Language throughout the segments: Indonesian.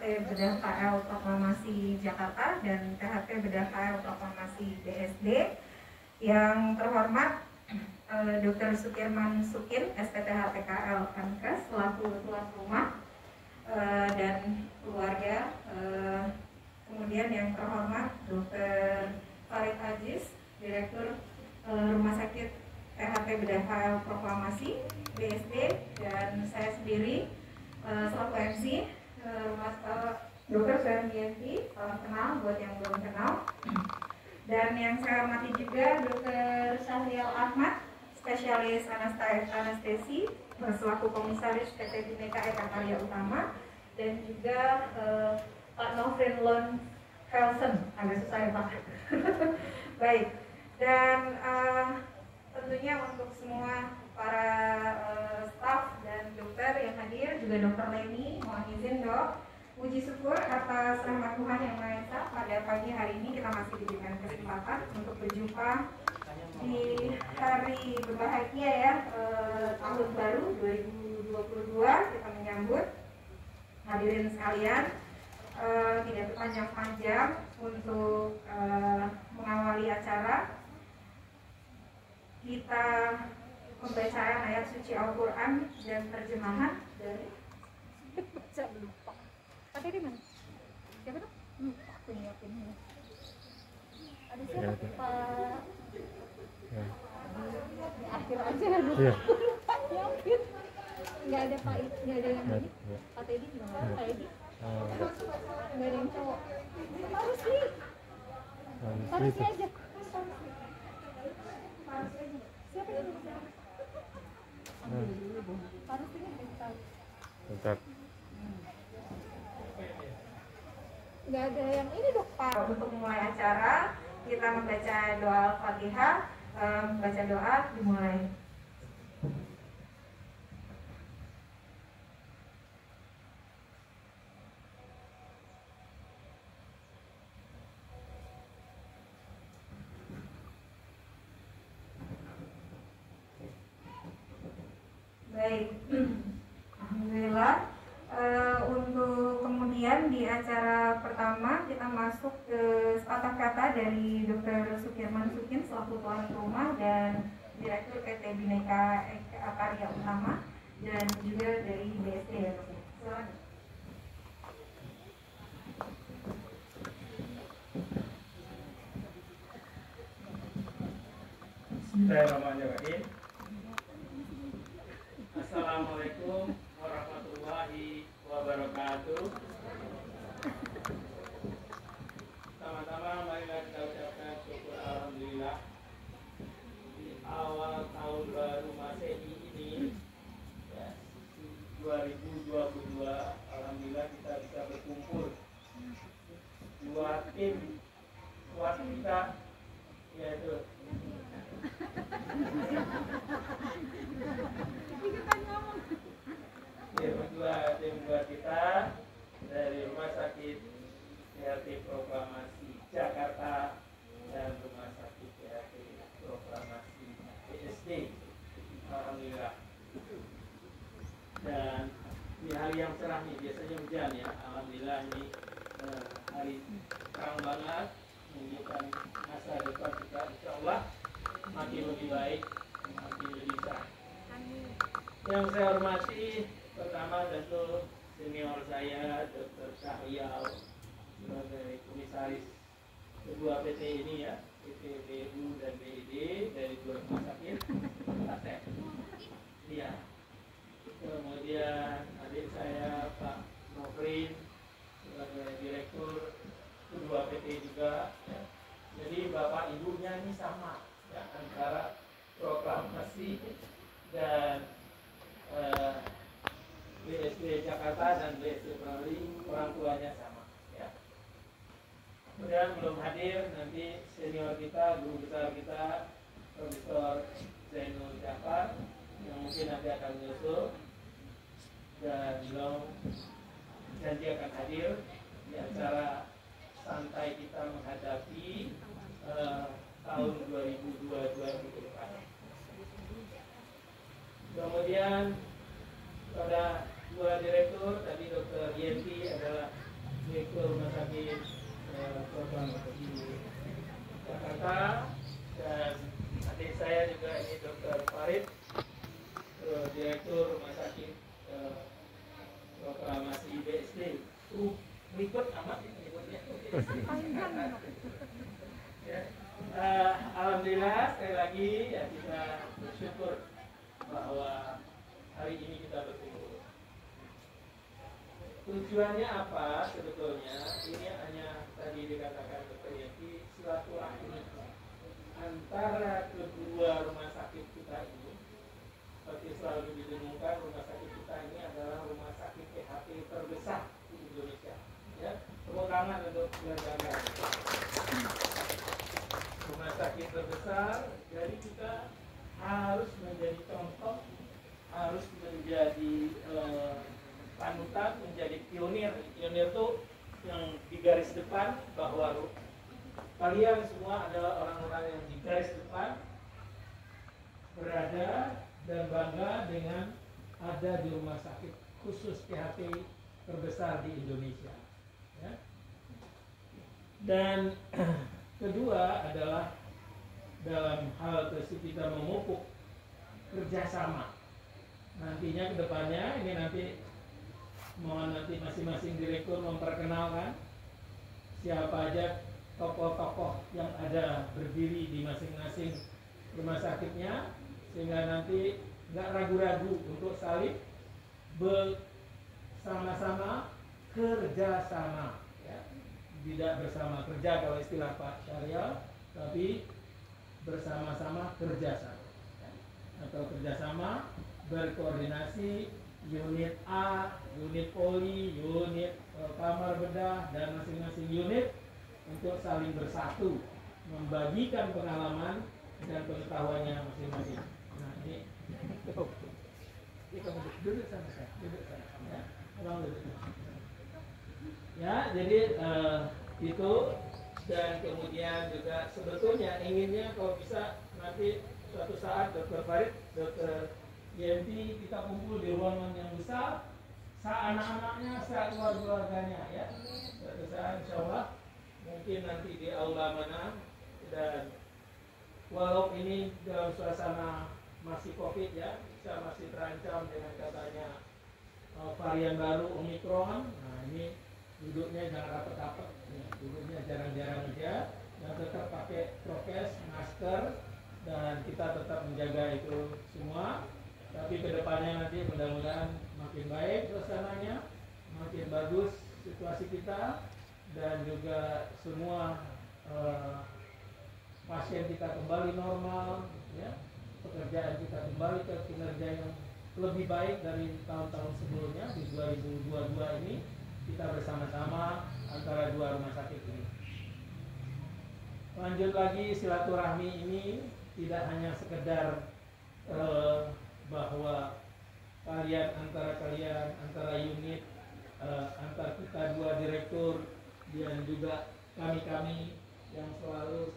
Bedah KL Proklamasi Jakarta dan THT Bedah KL Proklamasi BSD. Yang terhormat Dr. Sukirman Sukin, SPTHT KL Kankes, selaku tuan rumah dan keluarga. Kemudian yang terhormat Dr. Farid Aziz, Direktur Rumah Sakit THT Bedah KL Proklamasi BSD, dan saya sendiri selaku MC Dr. Suharmiyanti, salam kenal buat yang belum kenal. Dan yang saya hormati juga Dr. Syahrial Ahmad, spesialis anestesi selaku komisaris PT Bhinneka Eka Karya Utama, dan juga Pak Novrin Lon Velsen, agak susah ya Pak. Baik, dan tentunya untuk semua para staf dan dokter yang hadir, juga Dokter Leni, mohon izin dok, puji syukur atas rahmat Tuhan Yang Maha Esa, pada pagi hari ini kita masih diberikan kesempatan untuk berjumpa di hari berbahagia ya, tahun baru 2022. Kita menyambut hadirin sekalian, tidak berpanjang-panjang untuk mengawali acara. Kita pembacaan ayat suci Al-Quran dan terjemahan dari baca lupa. Tadi di mana? Siapa tuh? Aku nyiapin. Ada siapa? Pak. Di akhir aja ya. Lupa nyiapin. Nggak ada Pak, nggak ada yang ini. Pak Teddy juga nggak ada. Pak Teddy. Nggak ada yang cowok. Harus sih. Harus aja. Siapa yang harus ini bentar. Nggak ada yang ini dok Pak. Untuk memulai acara kita membaca doa Al-Fatihah. Membaca doa dimulai. Baik, alhamdulillah. Untuk kemudian di acara pertama kita masuk ke sepatah kata dari Dr. Sukirman Sukin selaku tuan rumah dan Direktur PT Bhinneka Eka Karya Utama, dan juga dari BSD ya dok. Silakan. Bismillahirrahmanirrahim. Assalamualaikum warahmatullahi wabarakatuh. Pertama-tama marilah kita ucapkan syukur alhamdulillah di awal tahun baru Masehi ini ya, 2022. Alhamdulillah kita bisa berkumpul dua tim kuat kita, yaitu tim dua kita dari Rumah Sakit THT Proklamasi Jakarta dan Rumah Sakit THT Proklamasi BSD. Alhamdulillah. Dan di hari yang cerah nih, biasanya hujan ya. Alhamdulillah ini hari terang banget, menunjukkan masa depan kita insya Allah makin lebih baik, makin lebih cerah. Yang saya hormati pertama tentu senior saya Dr. Syahrial sebagai komisaris kedua PT ini ya, PT BU dan BID dari dua rumah sakit. Iya. Kemudian adik saya Pak Novrin sebagai direktur kedua PT juga ya. Jadi bapak ibunya ini sama ya, antara proklamasi dan BSD Jakarta dan BSD Bali, orang tuanya sama ya. Kemudian belum hadir nanti senior kita, guru besar kita Profesor Zainul Jafar yang mungkin nanti akan menyusul, dan beliau janji akan hadir di acara santai kita menghadapi tahun 2022 ke depan. Kemudian pada dua direktur tadi Dr. Yenti adalah Direktur Rumah Sakit Korban di Jakarta, dan adik saya juga ini Dr. Farid, Direktur Rumah Sakit Proklamasi BSD. Berikut amat menyebutnya. Ya. Alhamdulillah sekali lagi ya, kita bersyukur bahwa hari ini kita berkumpul. Tujuannya apa sebetulnya? Ini hanya tadi dikatakan Dr. Yeti, silaturahmi antara kedua rumah sakit kita ini. Seperti selalu didengungkan, rumah sakit kita ini adalah rumah sakit PHP terbesar di Indonesia. Ya, tepuk tangan untuk keluarga. Rumah sakit terbesar, jadi kita harus menjadi contoh, harus menjadi panutan, menjadi pionir. Pionir itu yang di garis depan, bahwa kalian semua adalah orang-orang yang di garis depan berada dan bangga dengan ada di rumah sakit khusus PHP terbesar di Indonesia. Ya. Dan kedua adalah dalam hal tersebut kita memupuk kerjasama. Nantinya kedepannya ini nanti mohon nanti masing-masing direktur memperkenalkan siapa aja tokoh-tokoh yang ada berdiri di masing-masing rumah sakitnya, sehingga nanti nggak ragu-ragu untuk saling bersama-sama kerjasama, ya. Tidak bersama kerja kalau istilah Pak Syariah, tapi bersama-sama kerjasama, ya. Atau kerjasama berkoordinasi unit A, unit poli, unit kamar bedah, dan masing-masing unit untuk saling bersatu, membagikan pengalaman dan pengetahuannya masing-masing. Nah ini, duduk sana, duduk sana, ya. Tolong duduk. Ya, jadi itu, dan kemudian juga sebetulnya inginnya kalau bisa nanti suatu saat Dr. Farid, Dr. Yenti kita kumpul di ruangan yang besar, anak-anaknya, keluarganya, ya. Suatu saat insya Allah mungkin nanti di aula mana, dan walau ini dalam suasana masih COVID, ya, bisa masih terancam dengan katanya varian baru Omikron. Nah ini duduknya jangan rapet-rapet, ya, duduknya jarang-jarang aja, dan tetap pakai prokes, masker, dan kita tetap menjaga itu semua. Tapi kedepannya nanti mudah-mudahan makin baik suasananya, makin bagus situasi kita, dan juga semua pasien kita kembali normal, ya, pekerjaan kita kembali ke kinerja yang lebih baik dari tahun-tahun sebelumnya. Di 2022 ini kita bersama-sama antara dua rumah sakit ini. Lanjut lagi, silaturahmi ini tidak hanya sekedar bahwa antara unit, antar kita dua direktur, dan juga kami yang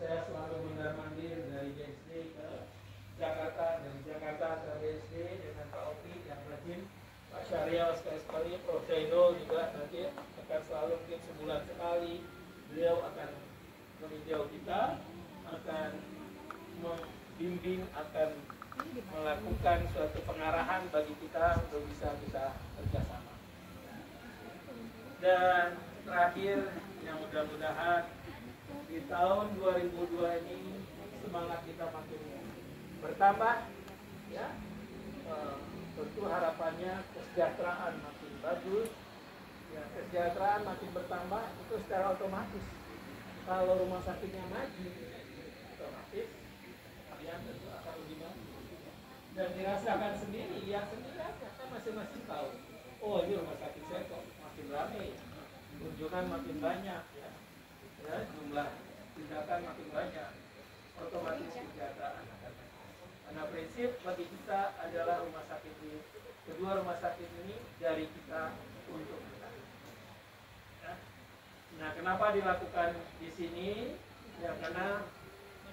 saya selalu mondar-mandir dari BSD ke Jakarta, dari Jakarta ke BSD dengan Pak Opi yang rajin, Pak Syariah sekali-sekali, Prof. Zainul juga nanti akan selalu mungkin sebulan sekali beliau akan meninjau kita, akan membimbing, akan melakukan suatu pengarahan bagi kita untuk bisa kerjasama. Dan terakhir, yang mudah-mudahan di tahun 2002 ini semangat kita makin bertambah, ya. Tentu harapannya kesejahteraan makin bagus, ya, kesejahteraan makin bertambah itu secara otomatis. Kalau rumah sakitnya maju, otomatis kalian tentu akan lebih maju. Dan dirasakan sendiri, lihat sendiri aja, kan masing-masing tahu. Oh, ini rumah sakit saya kok makin ramai, kunjungan makin banyak, ya, jumlah tindakan makin banyak, otomatis kesejahteraan akan naik. Karena prinsip bagi kita adalah rumah sakit ini, kedua rumah sakit ini dari kita untuk kita. Ya. Nah, kenapa dilakukan di sini? Ya, karena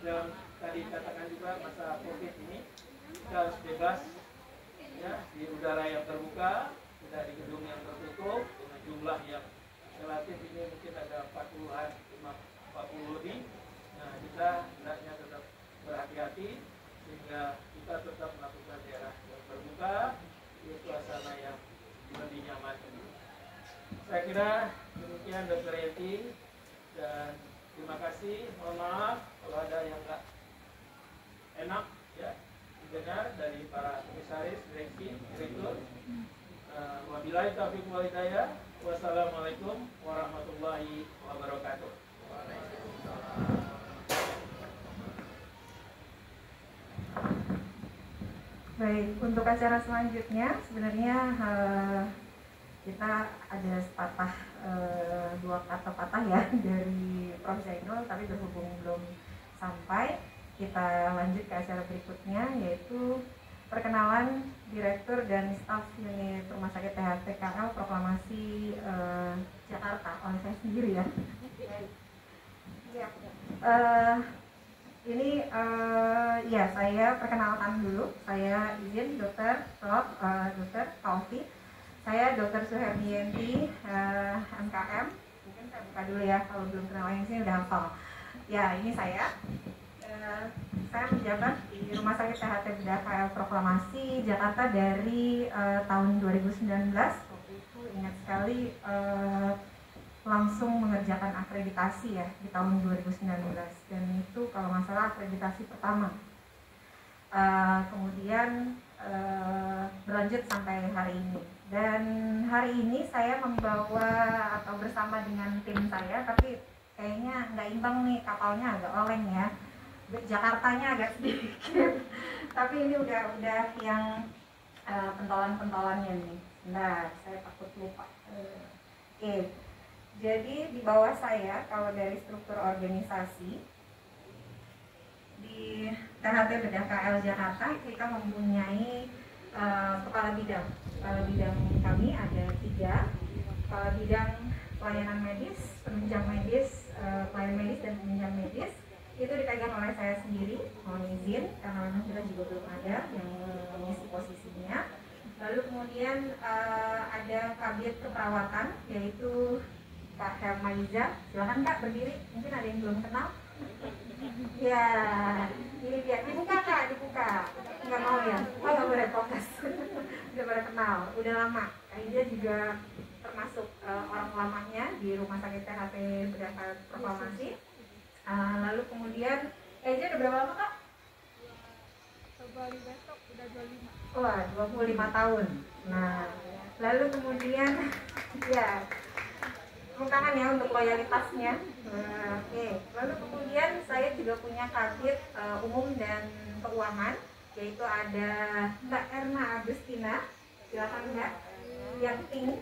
dalam tadi katakan juga masa COVID ini kita harus bebas, ya, di udara yang terbuka, tidak di gedung yang tertutup dengan jumlah yang relatif ini mungkin ada 40-an, 40 lebih. Nah, kita hendaknya tetap berhati-hati sehingga kita tetap melakukan daerah yang terbuka di suasana yang lebih nyaman. Saya kira demikian Dr. Yeti, dan terima kasih. Mohon maaf kalau ada yang nggak enak ya didengar dari para komisaris, direksi, direktur. Wabillahi taufiq wal hidayah. Wassalamualaikum warahmatullahi wabarakatuh. Baik, untuk acara selanjutnya sebenarnya kita ada sepatah dua kata patah ya dari Prof. Zainul, tapi berhubung belum sampai, kita lanjut ke acara berikutnya, yaitu perkenalan Direktur dan Staf Unit Rumah Sakit THTKL Proklamasi Jakarta oleh saya sendiri ya. Ini ya, saya perkenalkan dulu. Saya izin Dokter Prof. Dokter Taufi. Saya Dr. Suherdianti, MKM. Mungkin saya buka dulu ya, kalau belum kenal yang sini udah hafal. Ya, ini saya. Saya menjabat di Rumah Sakit THTKL Proklamasi Jakarta dari tahun 2019. Waktu itu ingat sekali langsung mengerjakan akreditasi ya di tahun 2019, dan itu kalau nggak salah akreditasi pertama. Kemudian berlanjut sampai hari ini, dan hari ini saya membawa atau bersama dengan tim saya, tapi kayaknya nggak imbang nih, kapalnya agak oleng ya, Jakartanya agak sedikit tapi ini udah yang pentolan-pentolannya nih. Nah, saya takut lupa. Oke. Jadi di bawah saya, kalau dari struktur organisasi di THT Bedah KL Jakarta, kita mempunyai kepala bidang. Kepala bidang kami ada 3. Kepala bidang pelayanan medis, penunjang medis, pelayanan medis dan penunjang medis. Itu dipegang oleh saya sendiri, mohon izin karena memang kita juga belum ada yang mengisi posisinya. Lalu kemudian ada kabit keperawatan, yaitu Kak Hermaiza. Silakan Kak berdiri, mungkin ada yang belum kenal. Ya, ini dia, dibuka Kak, dibuka. Nggak mau ya? Oh, nggak boleh fokus. Udah pada kenal, udah lama. Kak Iza juga termasuk orang lamanya di Rumah Sakit THT Bedah KL Proklamasi. Lalu kemudian Eja udah berapa lama Kak? Februari besok udah 25. Wah, 25 tahun. Nah, lalu kemudian ya, tepuk tangan ya untuk loyalitasnya. Oke. Lalu kemudian saya juga punya kabit umum dan keuangan, yaitu ada Mbak Erna Agustina. Silakan Mbak. Yang pink.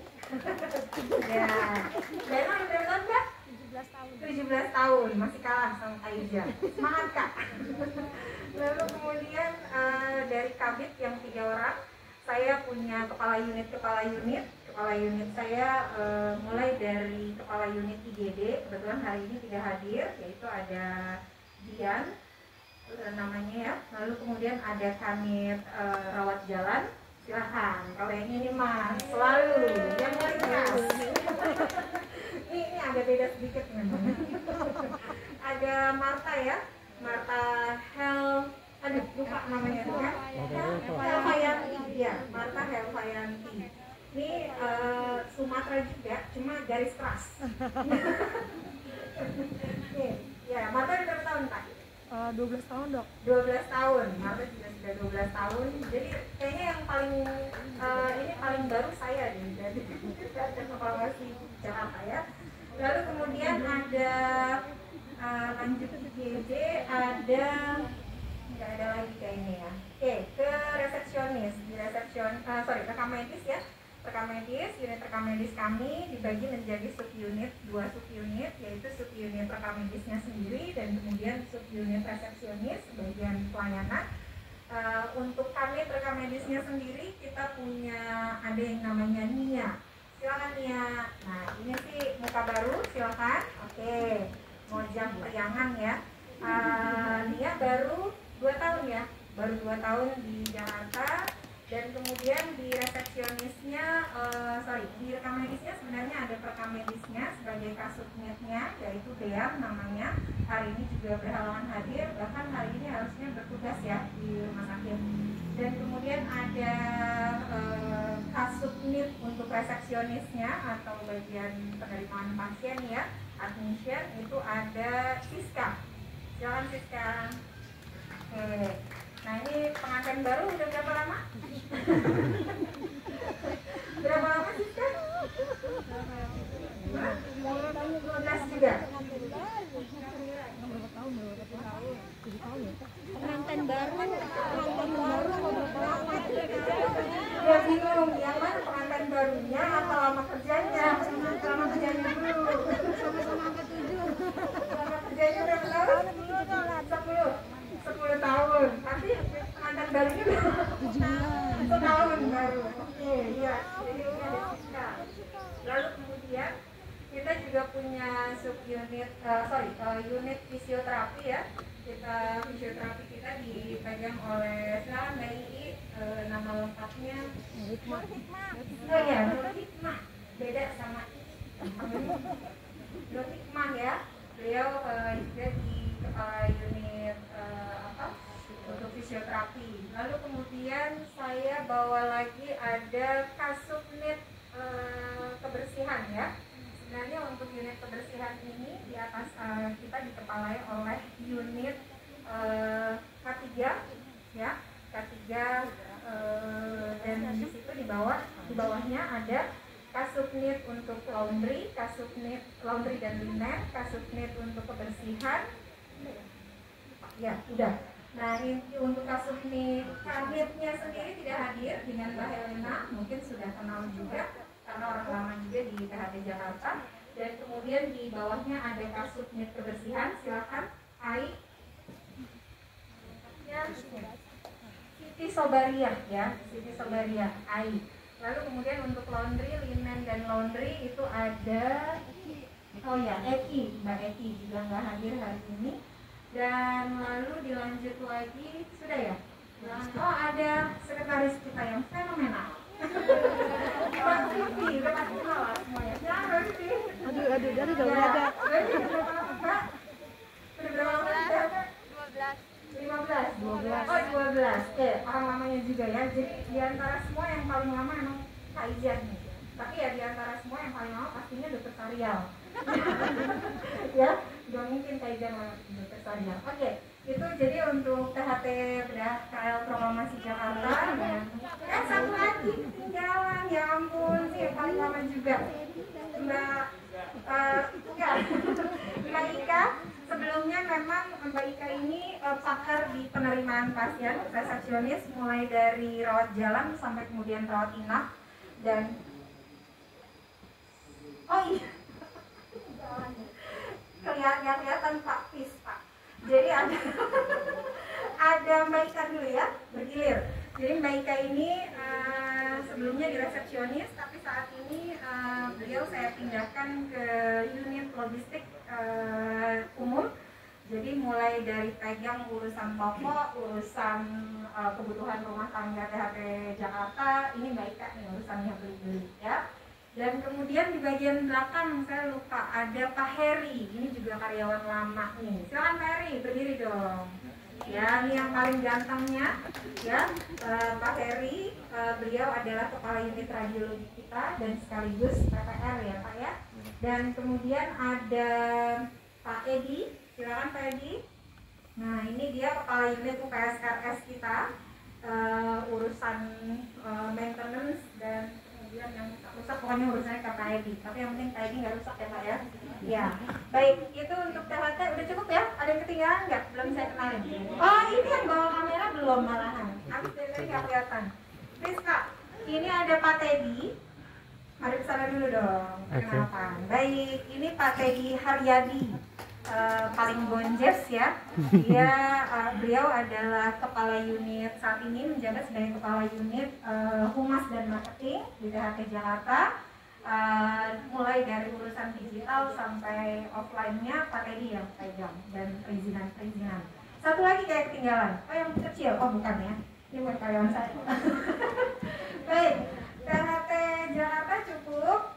Ya. Mbak Erna udah berapa tahun Mbak? 17 tahun, masih kalah sama Kak Ija. Semangat Kak. Lalu kemudian dari kabit yang 3 orang, saya punya kepala unit. Kepala unit saya mulai dari kepala unit IGD, kebetulan hari ini tidak hadir, yaitu ada Dian namanya ya. Lalu kemudian ada kanit rawat jalan. Silahkan, kalau yang ini Mas, selalu yang paling keras. Ini agak beda sedikit memang. Ada Marta ya, Marta lupa namanya itu kan? Helvayanti ya, Marta Helvayanti. Ini Sumatera juga, cuma garis keras. Nih, ya Marta udah berapa tahun Pak? 12 tahun Dok. 12 tahun, Marta juga sudah 12 tahun. Jadi kayaknya yang paling ini paling baru saya nih dari Proklamasi Jakarta ya. Lalu kemudian ada lanjut ke GJ, ada nggak ada lagi kayaknya ya. Oke, ke resepsionis, di rekam medis ya. Rekam medis, unit rekam medis kami dibagi menjadi subunit, 2 subunit, yaitu subunit rekam medisnya sendiri dan kemudian subunit resepsionis bagian pelayanan. Untuk kami rekam medisnya sendiri kita punya ada yang namanya Nia. Silakan Nia. Nah, ini sih muka baru, silakan. Oke, mau jam periangan ya. Nia baru 2 tahun ya, baru 2 tahun di Jakarta. Dan kemudian di resepsionisnya, di rekam medisnya sebenarnya ada perekam medisnya sebagai kasubnetnya, yaitu Deam namanya. Hari ini juga berhalangan hadir, bahkan hari ini harusnya bertugas ya di rumah sakit. Dan kemudian ada kasubnit untuk resepsionisnya atau bagian penerimaan pasien ya, admission, itu ada Siska. Silakan Siska. Oke. Nah ini pengantin baru udah berapa lama? Berapa lama Siska? 15 juga. Pengantin baru Ya bingung, yang mana pengantin barunya atau lama kerjanya? Lama kerjanya dulu. Lama kerjanya berapa tahun? 10 tahun. Tapi pengantin barunya setahun baru. Oke, ya. Jadi ini ada Siska. Lalu kemudian kita juga punya subunit, unit fisioterapi ya. Fisioterapi kita dipegang oleh Mbak Ii, nama lengkapnya Nur Hikmah. Oh ya, Nur Hikmah. Beda sama Nur Hikmah ya. Beliau juga di kepala unit untuk fisioterapi. Lalu kemudian saya bawa lagi ada kasubnit kebersihan ya. Sebenarnya untuk unit kebersihan ini di atas kita dikepalai oleh unit K3 ya, K3 dan di situ di bawahnya ada kasubnit untuk laundry, kasubnit laundry dan linen, kasubnit untuk kebersihan. Ya, udah. Nah, ini untuk kasubnit kabinetnya sendiri tidak hadir dengan Mbak Helena, mungkin sudah kenal juga karena orang lama juga di THT Jakarta. Dan kemudian di bawahnya ada kasubnit kebersihan, silakan Ai. Siti Sobariah ya, Siti Sobariah, Ai. Lalu kemudian untuk laundry, linen dan laundry itu ada Eki, Mbak Eki juga nggak hadir hari ini. Dan lalu dilanjut lagi, sudah ya? Ada sekretaris kita yang fenomenal. Mbak Siti, udah pasti kenal lah semuanya. Jangan Mbak Siti. Aduh, udah ada. Udah berapa lama? 15. Oh 12. Orang lamanya juga ya. Jadi di antara semua yang paling lama emang Kak Ijan nih. Tapi ya di antara semua yang paling lama pastinya Dr. Sarial. Ya, gak mungkin Kak Ijan lah Dr. Sarial. Oke, itu jadi untuk THT bedah KL Proklamasi Jakarta. Dan satu lagi ketinggalan, ya ampun sih yang paling lama juga Mbak Ika. Sebelumnya memang Mbak Ika ini pakar di penerimaan pasien, resepsionis mulai dari rawat jalan sampai kemudian rawat inap. Dan kelihatan Pak Pis Pak. Jadi ada Mbak Ika dulu ya, bergilir. Jadi Mbak Ika ini sebelumnya di resepsionis, tapi saat ini beliau saya pindahkan ke unit logistik umum. Jadi mulai dari pegang urusan pokok, urusan kebutuhan rumah tangga THT Jakarta, ini Mbak Ika nih urusannya beli-beli ya. Dan kemudian di bagian belakang saya lupa ada Pak Heri, ini juga karyawan lama nih. Silakan Pak Heri, berdiri dong. Ya, ini yang paling gantengnya ya, Pak Heri. Beliau adalah kepala unit radiologi kita dan sekaligus PPR ya Pak ya. Dan kemudian ada Pak Edi, silakan Pak Edi. Nah ini dia kepala unit UPSRS kita, urusan maintenance dan kemudian yang rusak pokoknya urusannya ke Pak Edi. Tapi yang penting Pak Edi nggak rusak ya Pak ya. Ya, baik, itu untuk THT udah cukup ya? Ada yang ketinggalan nggak? Belum saya kenalin. Oh, ini yang bawa kamera belum malahan. Habis dari tadi nggak kelihatan. Please Kak, ini ada Pak Teddy. Mari ke sana dulu dong. Kenalkan. Baik, ini Pak Teddy Haryadi. Paling gonjes ya. Beliau adalah kepala unit saat ini, menjabat sebagai kepala unit humas dan marketing di THT Jakarta. Mulai dari urusan digital sampai offline-nya Pak Teddy yang pegang dan perizinan. Satu lagi kayak ketinggalan. Oh yang kecil, oh bukan ya. Ini buat karyawan saya. Baik, THT Jakarta cukup.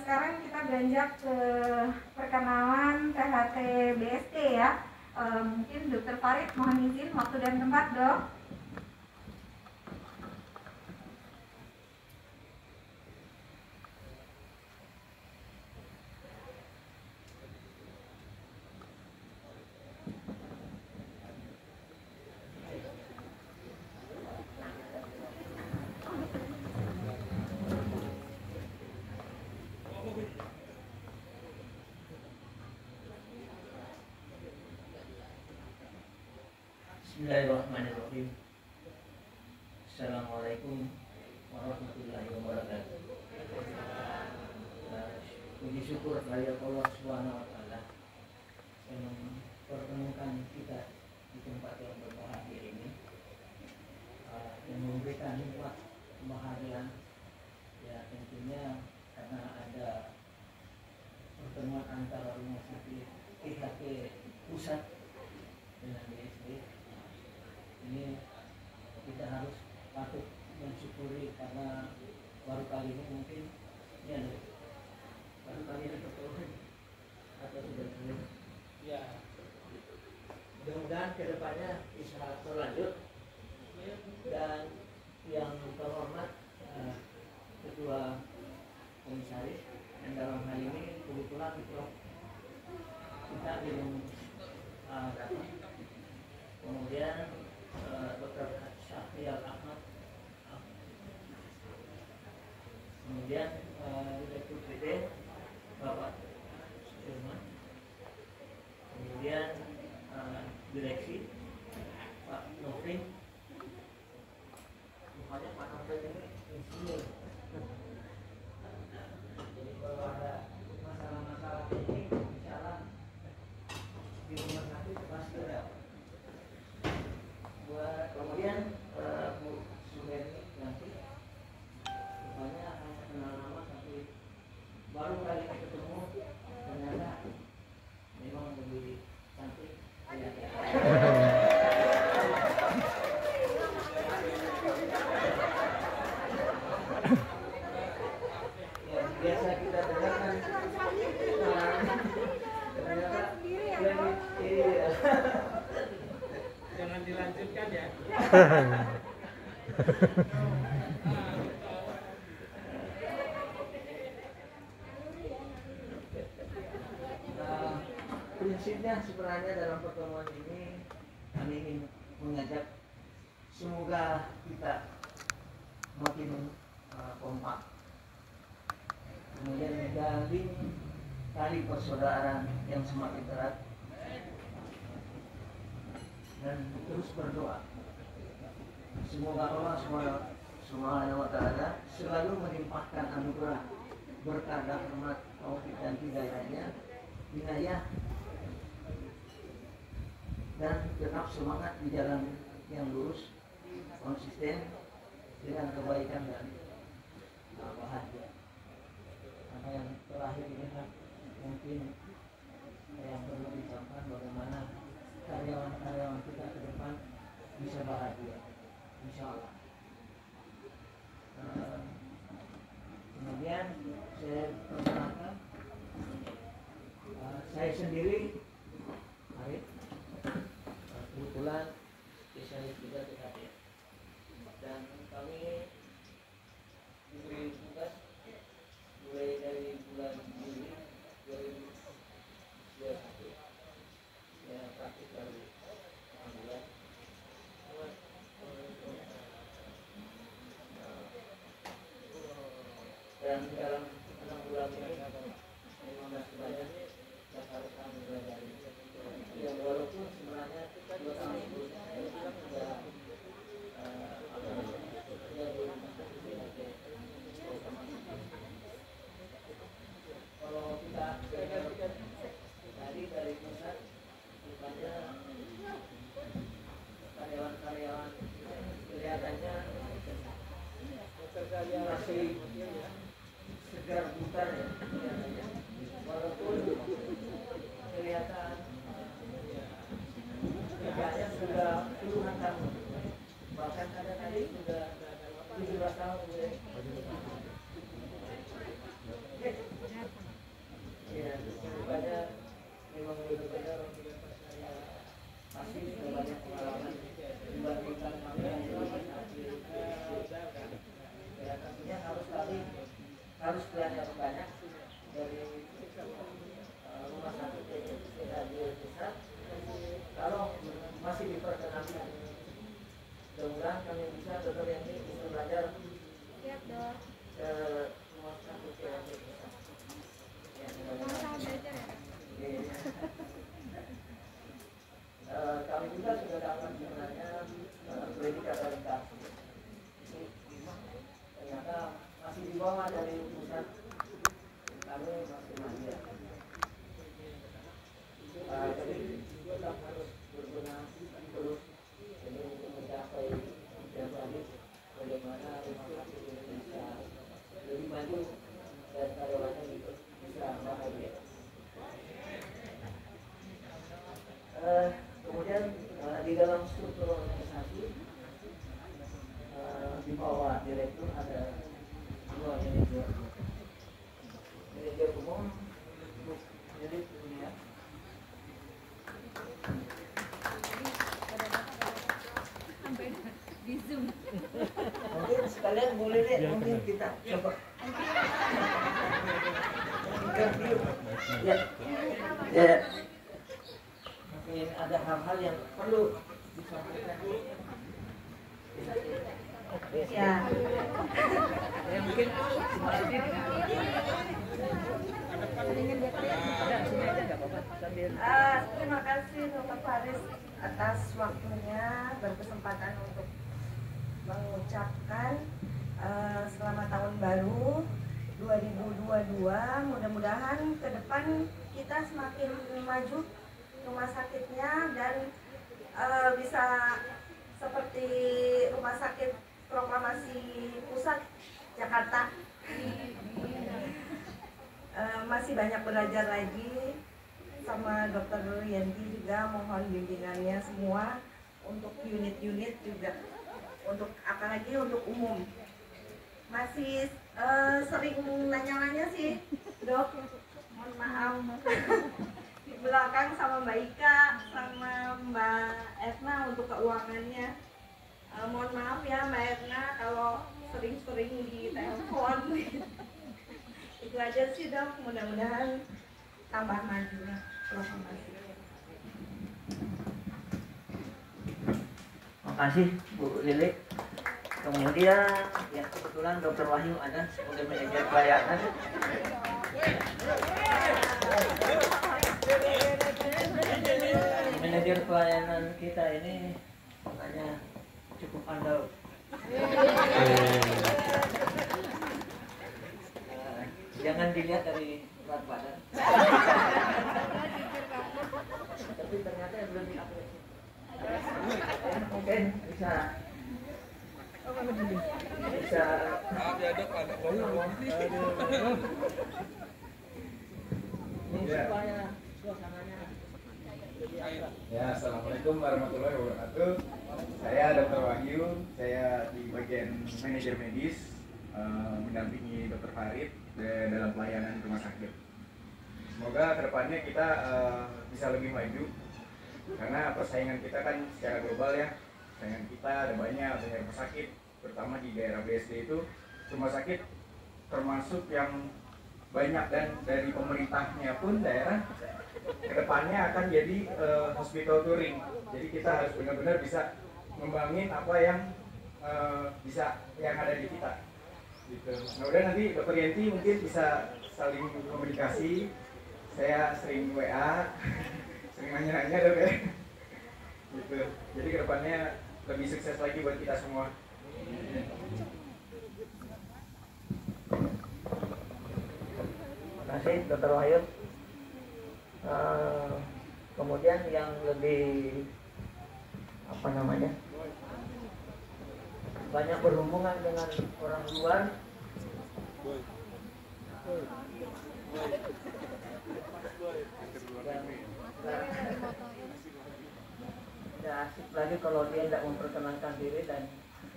Sekarang kita beranjak ke perkenalan THT BSD ya. Mungkin Dr. Farid mohon izin waktu dan tempat, Dok. Bismillahirrahmanirrahim. Assalamualaikum warahmatullahi wabarakatuh. Puji syukur kepada Allah Subhanahu wa taala yang mempertemukan kita di tempat yang berbahagia ini, yang memberikan nikmat kebahagiaan. Ya tentunya karena ada pertemuan antara rumah sakit THT pusat dengan BSD. Ini kita harus patut mensyukuri karena baru kali ini mungkin ya baru kali ini bertemu atau sudah belum ya, mudah-mudahan kedepannya bisa berlanjut. Dan yang terhormat ketua komisaris, dan dalam hal ini kebetulan kita belum datang, kemudian Dr. Syahrial Ahmad, kemudian Direktur PT Bapak Sudirman, kemudian direksi Pak Nofrin, rupanya Pak Nofrin ini insinyur. Jadi kalau ada masalah-masalah ini bicara di rumah sakit pasti ada. Kemudian Bu Suherni nanti rupanya hanya kenal nama tapi baru kali ini ketemu, ternyata memang lebih cantik. Ya, biasa kita dengarkan ternyata lebih Jangan dilanjutkan ya. Prinsipnya sebenarnya dalam pertemuan ini kami ingin mengajak semoga kita makin kompak, kemudian menjalin tali persaudaraan yang semakin erat, dan terus berdoa. Semoga Allah Subhanahu wa taala selalu melimpahkan anugerah berkah dan rahmat, taufik dan hidayahnya, inayah, dan tetap semangat di jalan yang lurus, konsisten dengan kebaikan dan bahagia. Apa yang terakhir ini mungkin yang perlu disampaikan bagaimana karyawan-karyawan kita ke depan bisa bahagia, insya Allah. Kemudian saya perkenalkan saya sendiri Arif, kebetulan spesialis juga THT, dan kami diberi tugas mulai dari bulan Juli 2021. Ya, praktis baru 6 bulan. Dan dalam 6 bulan ini memang masih banyak yang harus kami pelajari. Ya, walaupun sebenarnya 2 tahun sebelumnya saya sudah bekerja di rumah sakit sebagai kalau kita dari pusat, rupanya karyawan-karyawan kelihatannya masih segar butar ya. coba. Interview. Ya. Ya. Mungkin ada hal-hal yang perlu disampaikan. Ya. Ya mungkin terima kasih Dr. Faris atas waktunya berkesempatan untuk mengucapkan selamat tahun baru 2022. Mudah-mudahan ke depan kita semakin maju rumah sakitnya dan bisa seperti rumah sakit proklamasi pusat Jakarta. Masih banyak belajar lagi sama Dr. Yanti juga, mohon bimbingannya semua untuk unit-unit juga, untuk apalagi untuk umum. Masih sering nanya-nanya sih dok, mohon maaf di belakang sama Mbak Ika sama Mbak Etna untuk keuangannya. Mohon maaf ya Mbak Etna kalau sering-sering di telepon. Itu aja sih dok, mudah-mudahan tambah maju ya. makasih Bu Lili. Kemudian ya kebetulan Dr. Wahyu ada sebagai manajer pelayanan. Manajer pelayanan kita ini hanya cukup andal. Jangan dilihat dari berat badan. Tapi ternyata belum diapresiasi. Mungkin bisa supaya suasananya. Ya, assalamualaikum warahmatullahi wabarakatuh. Saya Dr. Wahyu, saya di bagian manajer medis, mendampingi Dr. Farid dalam pelayanan rumah sakit. Semoga kedepannya kita bisa lebih maju, karena persaingan kita kan secara global ya. Persaingan kita ada banyak rumah sakit, terutama di daerah BSD itu rumah sakit termasuk yang banyak, dan dari pemerintahnya pun daerah kedepannya akan jadi hospital touring. Jadi kita harus benar-benar bisa ngembangin apa yang bisa yang ada di kita. Gitu. Nah udah nanti Dr. Yanti mungkin bisa saling komunikasi. Saya sering WA, sering nanya-nanya dok ya. Gitu. Jadi kedepannya lebih sukses lagi buat kita semua. Terima kasih Dr. Wahyu. Kemudian yang lebih banyak berhubungan dengan orang luar, tidak asik lagi kalau dia tidak memperkenalkan diri, dan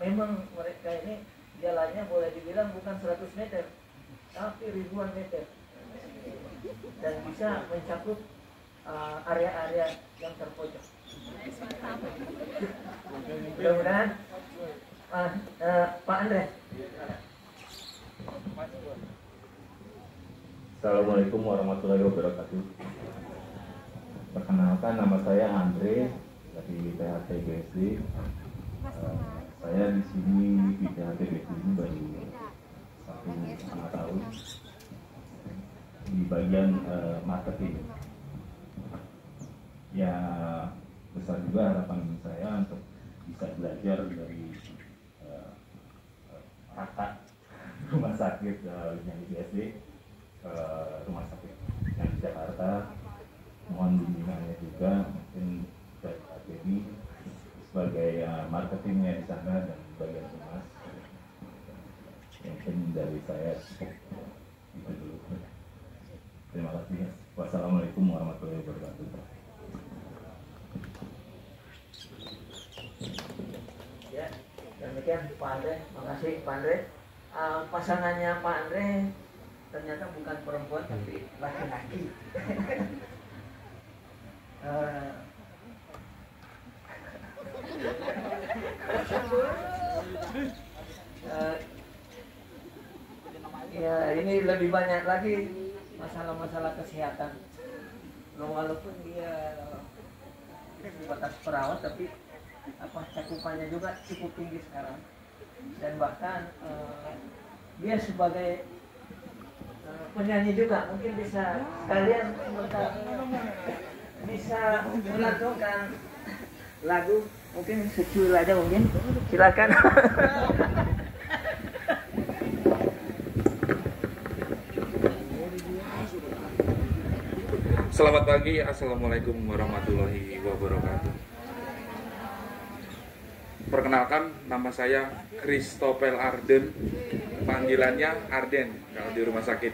memang mereka ini jalannya boleh dibilang bukan 100 meter tapi ribuan meter, dan bisa mencakup area-area yang terpojok. Mudah-mudahan Pak Andre. Assalamualaikum warahmatullahi wabarakatuh. Perkenalkan, nama saya Andre dari PHT BSD. Saya di sini di PHT BSD ini baru 1,5 tahun di bagian marketing. Ya besar juga harapan saya untuk bisa belajar dari kakak rumah sakit yang di BSD ke rumah sakit yang di Jakarta. Mohon bimbingannya juga, mungkin dari Pak Dedi sebagai marketingnya di sana dan bagian humas. Mungkin dari saya cukup itu dulu. Terima kasih. Wassalamualaikum warahmatullahi wabarakatuh. Ya, demikian Pak Andre. Makasih Pak Andre. Pasangannya Pak Andre ternyata bukan perempuan tapi laki-laki. banyak lagi masalah-masalah kesehatan. Walaupun dia batas perawat, tapi cakupannya juga cukup tinggi sekarang. Dan bahkan dia sebagai penyanyi juga, mungkin bisa sekalian bisa melantunkan lagu, mungkin secuil aja mungkin, silakan. Selamat pagi, assalamualaikum warahmatullahi wabarakatuh. Perkenalkan, nama saya Christopel Arden, panggilannya Arden kalau di rumah sakit.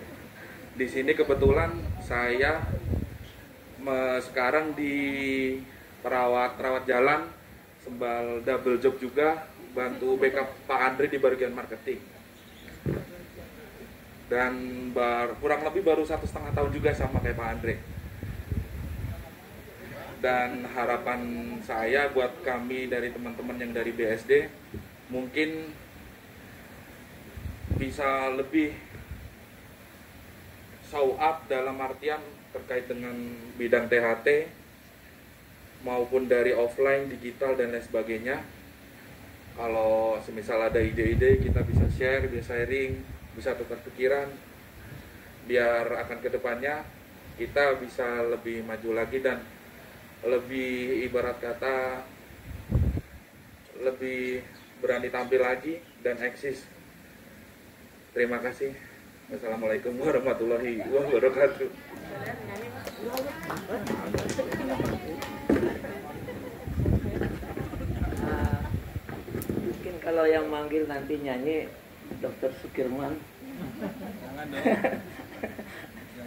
Di sini kebetulan saya sekarang di rawat jalan, sembal double job juga, bantu backup Pak Andre di bagian marketing. Dan kurang lebih baru 1,5 tahun juga sama kayak Pak Andre. Dan harapan saya buat kami dari teman-teman yang dari BSD, mungkin bisa lebih show up dalam artian terkait dengan bidang THT maupun dari offline, digital dan lain sebagainya. Kalau semisal ada ide-ide, kita bisa share, bisa sharing, bisa tukar pikiran, biar akan kedepannya kita bisa lebih maju lagi dan lebih, ibarat kata, lebih berani tampil lagi dan eksis. Terima kasih. Wassalamualaikum warahmatullahi wabarakatuh. Mungkin kalau yang manggil nanti nyanyi Dr. Sukirman,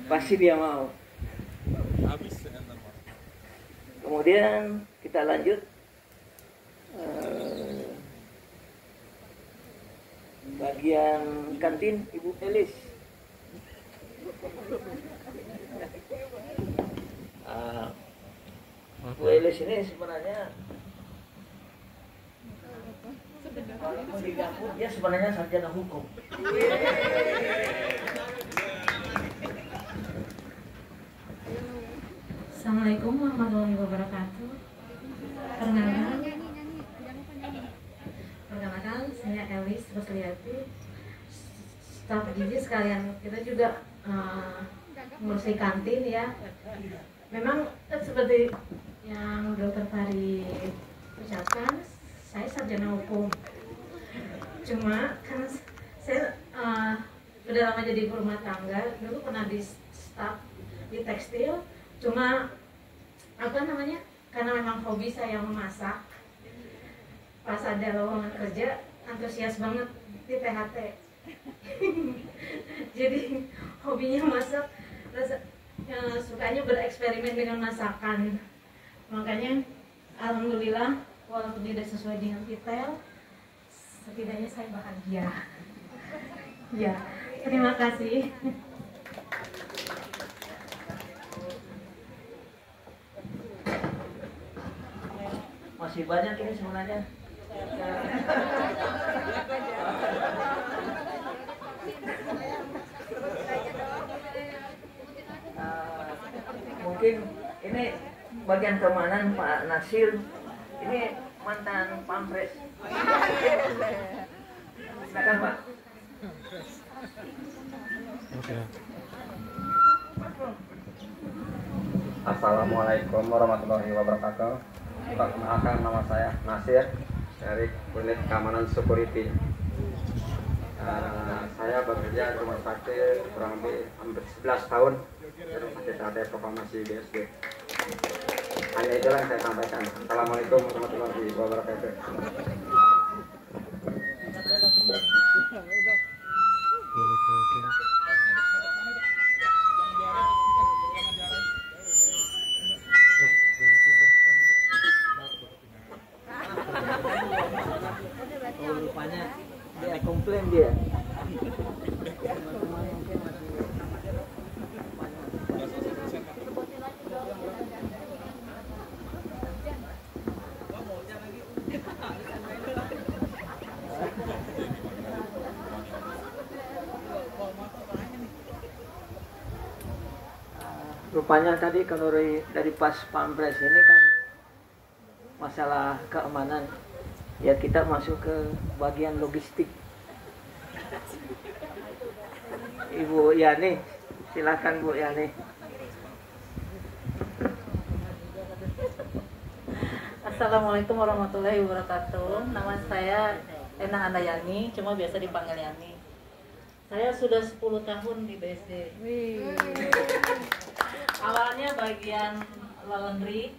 pasti dia mau. Kemudian kita lanjut bagian kantin, Ibu Elis. Bu Elis ini sebenarnya dia sebenarnya sarjana hukum. Assalamualaikum warahmatullahi wabarakatuh. Perkenalkan, saya Elis Rusliati, staf gizi sekalian. Kita juga ngurusi kantin ya. Memang seperti yang Dokter Farid ucapkan, saya sarjana hukum. Cuma kan saya udah lama jadi ibu rumah tangga, dulu pernah di staf di tekstil. Cuma karena memang hobi saya memasak, pas ada lowongan kerja antusias banget di THT. Jadi hobinya masak, sukanya bereksperimen dengan masakan. Makanya alhamdulillah walaupun tidak sesuai dengan detail, setidaknya saya bahagia. Ya, terima kasih. Masih banyak ini sebenarnya. Mungkin ini bagian keamanan Pak Nasir. Ini mantan Pampres. Silakan Pak. Assalamualaikum warahmatullahi wabarakatuh. Perkenalkan, nama saya Nasir dari unit keamanan security. Saya bekerja di rumah sakit kurang lebih hampir 11 tahun di rumah sakit AD Proklamasi BSD. Hanya itulah yang saya sampaikan. Assalamualaikum warahmatullahi wabarakatuh. Rupanya dia komplain dia. rupanya tadi kalau dari pas Pampres ini kan masalah keamanan, ya kita masuk ke bagian logistik. Ibu Yani, silakan Bu Yani. Assalamualaikum warahmatullahi wabarakatuh. Nama saya Ena Handayani, cuma biasa dipanggil Yani. Saya sudah 10 tahun di BSD. Awalnya bagian laundry,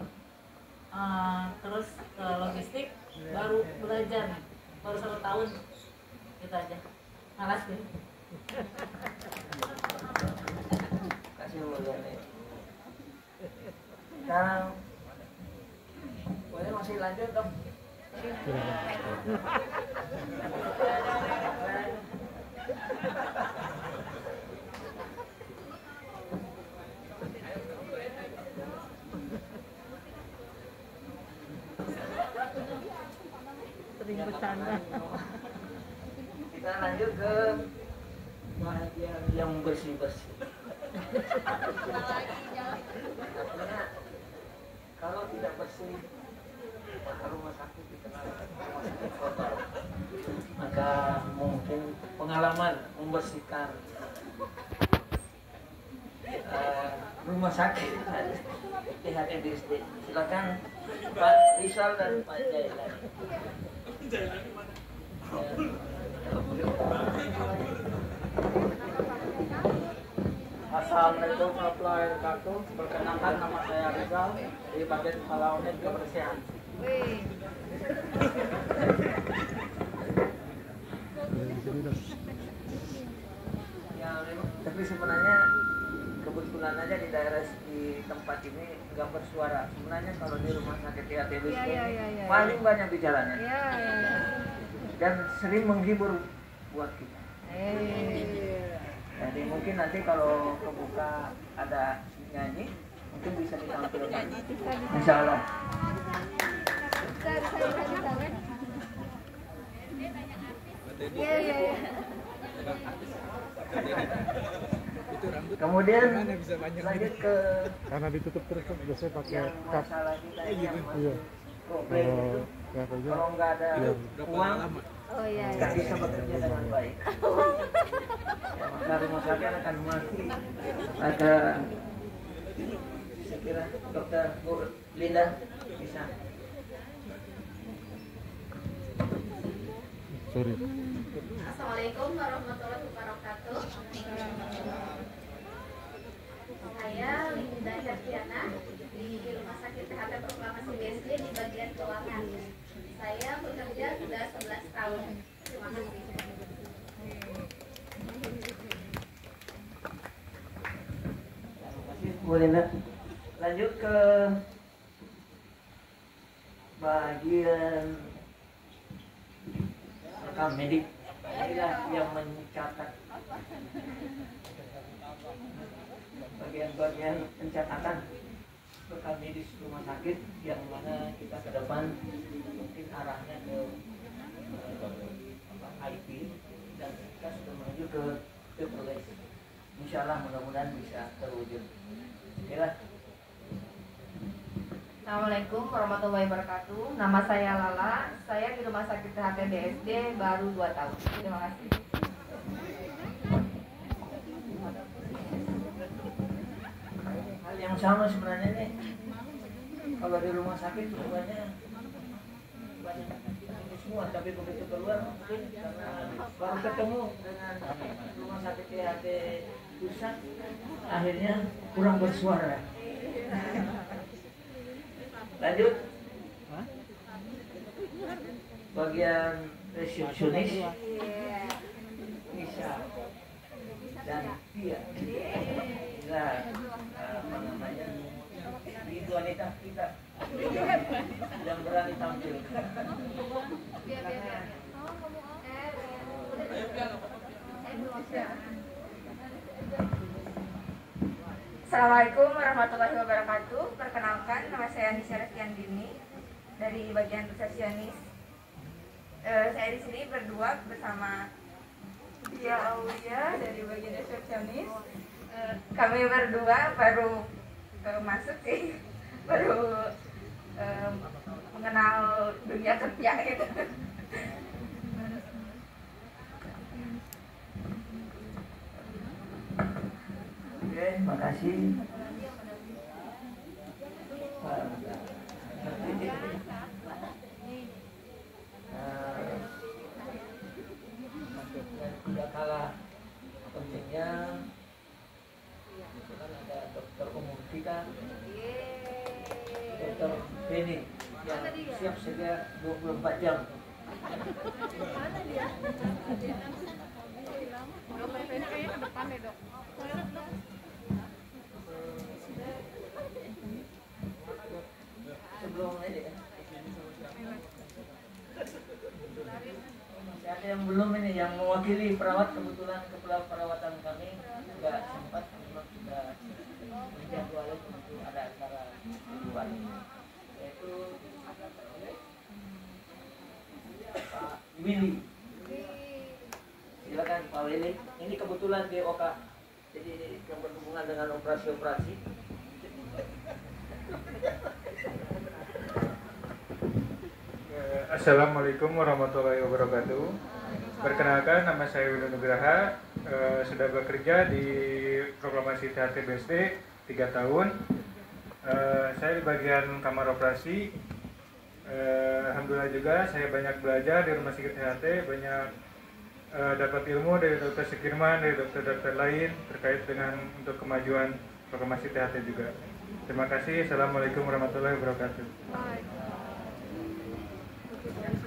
terus ke logistik, baru belajar, baru 1 tahun. Gitu aja. Malas deh. Kasih Bu Yani. Sekarang boleh masih lanjut dong. Sering bercanda. Kita lanjut ke bagian yang bersih-bersih. Artinya, kalau tidak bersih, maka rumah sakit dikenal rumah sakit kotor. Maka mungkin pengalaman membersihkan rumah sakit THT BSD. Silakan Pak Rizal dan Pak Jailani. Assalamualaikum warahmatullahi wabarakatuh. Perkenalkan, nama saya Rizal di bagian kepala unit kebersihan. Ya, tapi sebenarnya kebetulan aja di daerah di tempat ini nggak bersuara. Sebenarnya kalau di rumah sakit THT paling banyak bicaranya. Dan sering menghibur buat kita. Jadi mungkin nanti kalau kebuka ada nyanyi, mungkin bisa ditampilkan. Insya Allah. Kemudian lanjut ke karena ditutup terus kan biasanya pakai kap. Iya. Kalau nggak ada uang, nggak bisa bekerja dengan baik. Maka rumah sakit akan mati. Ada, saya kira Dokter Linda bisa. Sorry. Assalamualaikum warahmatullahi wabarakatuh. Saya Linda Herdiana di Rumah Sakit THT Proklamasi BSD di bagian keuangan. Saya bekerja sudah 11 tahun. Terima kasih. Bu Linda, lanjut ke bagian rekam medik. Inilah yang mencatat bagian-bagian pencatatan rekam medis rumah sakit yang mana kita ke depan mungkin arahnya ke IP dan kita sudah menuju ke paperless. Insya Allah mudah-mudahan bisa terwujud. Kira. Assalamualaikum warahmatullahi wabarakatuh. Nama saya Lala. Saya di Rumah Sakit THT BSD baru 2 tahun. Terima kasih. Hal yang sama sebenarnya nih. Kalau di rumah sakit sebenarnya banyak ini semua, tapi begitu keluar mungkin karena baru ketemu dengan rumah sakit THT pusat, akhirnya kurang bersuara. Lanjut bagian resepsionis Nisa dan Tia. Nah, apa namanya, itu wanita kita yang berani tampil. Assalamualaikum warahmatullahi wabarakatuh. Perkenalkan, nama saya Nisa Restyandini dari bagian resepsionis. Saya di sini berdua bersama Dia Aulia dari bagian resepsionis. Kami berdua baru masuk sih, baru mengenal dunia kerja gitu. Oke, makasih. Tidak kalah pentingnya, misalkan ada dokter umum kita, dokter Beni yang siap sedia 24 jam. Mana dia? Dokter Beni kayaknya ke depan deh, Dok. Sebelum ini ya. Masih ada yang belum ini, yang mewakili perawat, kebetulan kepala perawatan kami nggak sempat, memang sudah menjadwalkan untuk ada acara di luar, yaitu Pak Willy. Silakan Pak Willy. Ini kebetulan di OK, jadi yang berhubungan dengan operasi-operasi. Assalamualaikum warahmatullahi wabarakatuh. Perkenalkan, nama saya Widodo Nugraha, sudah bekerja di Proklamasi THT BSD 3 tahun. Saya di bagian kamar operasi. Alhamdulillah juga saya banyak belajar di rumah sakit THT, banyak dapat ilmu dari dokter Sekirman, dari dokter-dokter lain terkait dengan untuk kemajuan Proklamasi THT juga. Terima kasih. Assalamualaikum warahmatullahi wabarakatuh.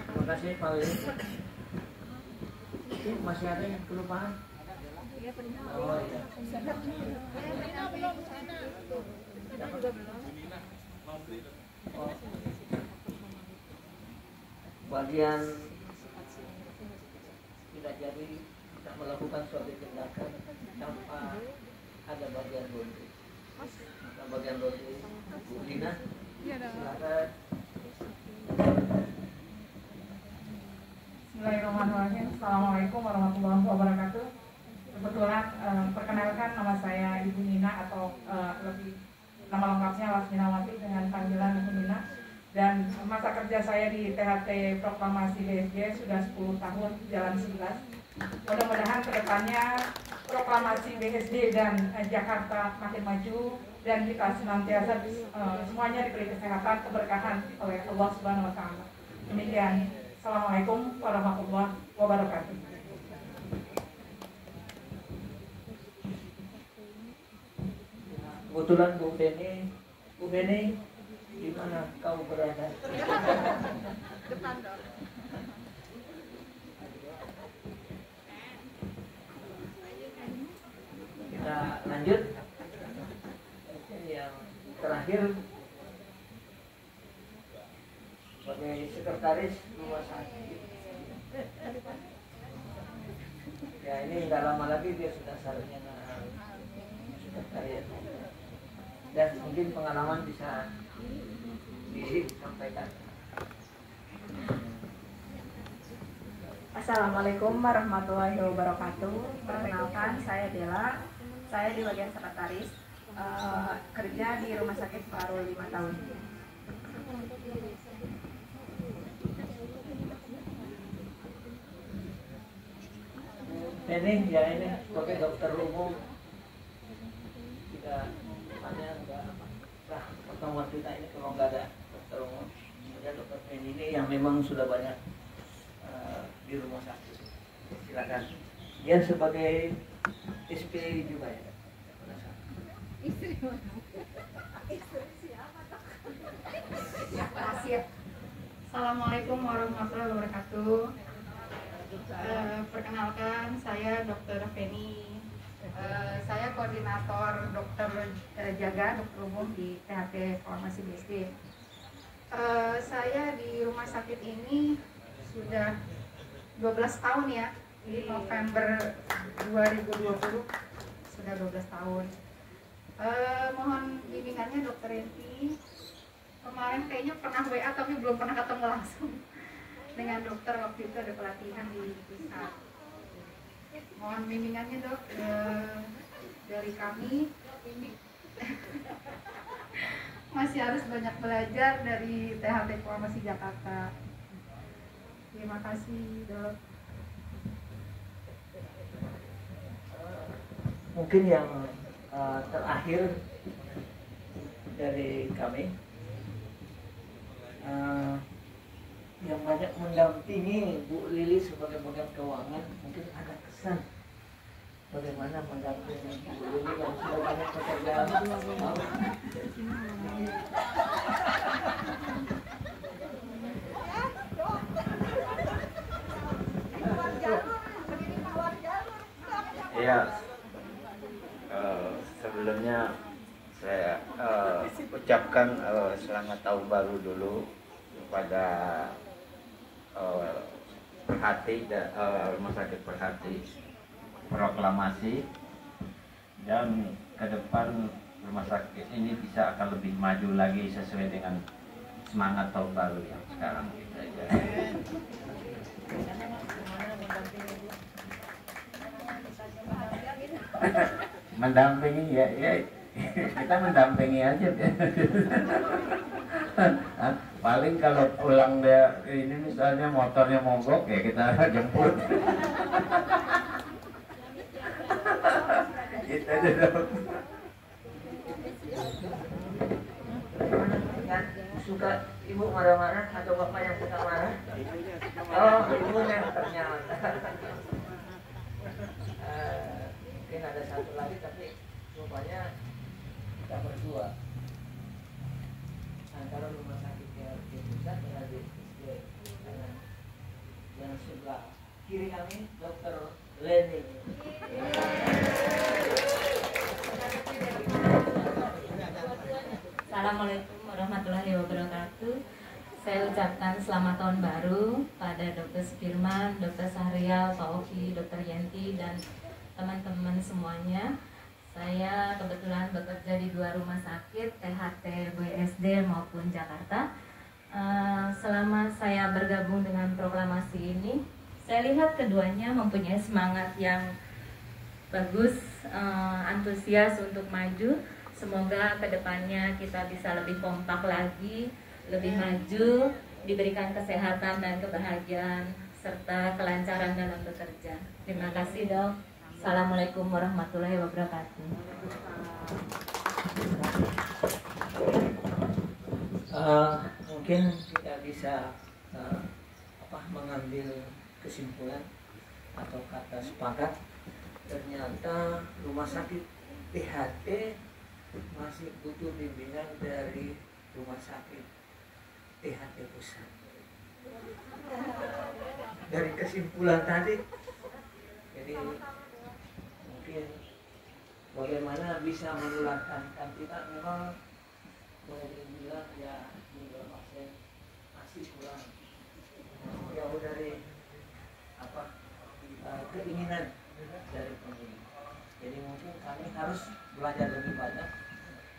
Terima kasih Pak Willy. Masih ada yang kelupaan? Oh iya. Oh. Bagian tidak jadi kita melakukan suatu tindakan tanpa ada bagian laundry. Maka bagian laundry Bu Lina, silakan. Bismillahirrahmanirrahim. Assalamualaikum warahmatullahi wabarakatuh. Kebetulan perkenalkan, nama saya Ibu Nina atau lebih nama lengkapnya Lasminawati dengan panggilan Ibu Nina. Dan masa kerja saya di THT Proklamasi BSD sudah 10 tahun, jalan 11. Mudah-mudahan kedepannya Proklamasi BSD dan Jakarta makin maju dan kita senantiasa semuanya diberi kesehatan, keberkahan oleh Allah Subhanahu Wa Taala. Demikian. Assalamualaikum warahmatullahi wabarakatuh. Kebetulan Bu Beni, di mana kau berada? Depan dong. Kita lanjut. Yang terakhir sebagai sekretaris rumah sakit. Ya ini nggak lama lagi dia sudah seharusnya sekretariat. Dan mungkin pengalaman bisa disampaikan. Assalamualaikum warahmatullahi wabarakatuh. Perkenalkan, saya Dela. Saya di bagian sekretaris, kerja di rumah sakit baru 5 tahun. Ini ya ini sebagai dokter umum tidak hanya enggak lah pertemuan kita ini kalau nggak ada dokter umum, ada dokter ini yang memang sudah banyak di rumah sakit. Silakan. Dia sebagai SPI juga ya. Istri mana? Istri siapa tak? Siap. Assalamualaikum warahmatullahi wabarakatuh. Perkenalkan, saya Dr. Feni. Saya koordinator dokter jaga dokter umum di THT Proklamasi BSD. Saya di rumah sakit ini sudah 12 tahun ya. Di November 2020 sudah 12 tahun. Mohon bimbingannya Dokter Enti. Kemarin kayaknya pernah WA tapi belum pernah ketemu langsung dengan dokter. Waktu itu ada pelatihan di pusat. Mohon bimbingannya Dok, dari kami. masih harus banyak belajar dari THT Proklamasi Jakarta. Terima kasih, Dok. Mungkin yang terakhir dari kami, yang banyak mendampingi Bu Lili sebagai model keuangan, mungkin ada kesan bagaimana mendampingi Bu Lili yang sudah banyak pekerjaan. Ya, sebelumnya saya ucapkan selamat tahun baru dulu kepada Perhati dan Rumah Sakit Perhati Proklamasi, dan ke depan rumah sakit ini bisa akan lebih maju lagi sesuai dengan semangat tahun baru yang sekarang kita mendampingi ya kita mendampingi aja. Paling kalau pulang dia ini misalnya motornya mogok ya kita jemput. Gitu aja dong. Suka ibu marah-marah atau bapak yang suka marah? Oh, ibunya ternyata. Mungkin ada satu lagi tapi rupanya kita berdua antara rumah sakit di pusat dan di yang sebelah kiri kami Dr. Leni. Assalamualaikum warahmatullahi wabarakatuh. Saya ucapkan selamat tahun baru pada Dr. Sudirman, Dr. Sahrial, Pak Oki, Dr. Yenti, dan teman-teman semuanya. Saya kebetulan bekerja di 2 rumah sakit, THT BSD maupun Jakarta. Selama saya bergabung dengan proklamasi ini, saya lihat keduanya mempunyai semangat yang bagus, antusias untuk maju. Semoga kedepannya kita bisa lebih kompak lagi, lebih maju, diberikan kesehatan dan kebahagiaan, serta kelancaran dalam bekerja. Terima kasih, Dok. Assalamualaikum warahmatullahi wabarakatuh. Mungkin kita bisa mengambil kesimpulan atau kata sepakat, ternyata rumah sakit THT masih butuh bimbingan dari rumah sakit THT pusat. Dari kesimpulan tadi, jadi mungkin bagaimana bisa menularkan, kan kita memang boleh dibilang ya juga masih kurang jauh dari keinginan dari pemerintah. Jadi mungkin kami harus belajar lebih banyak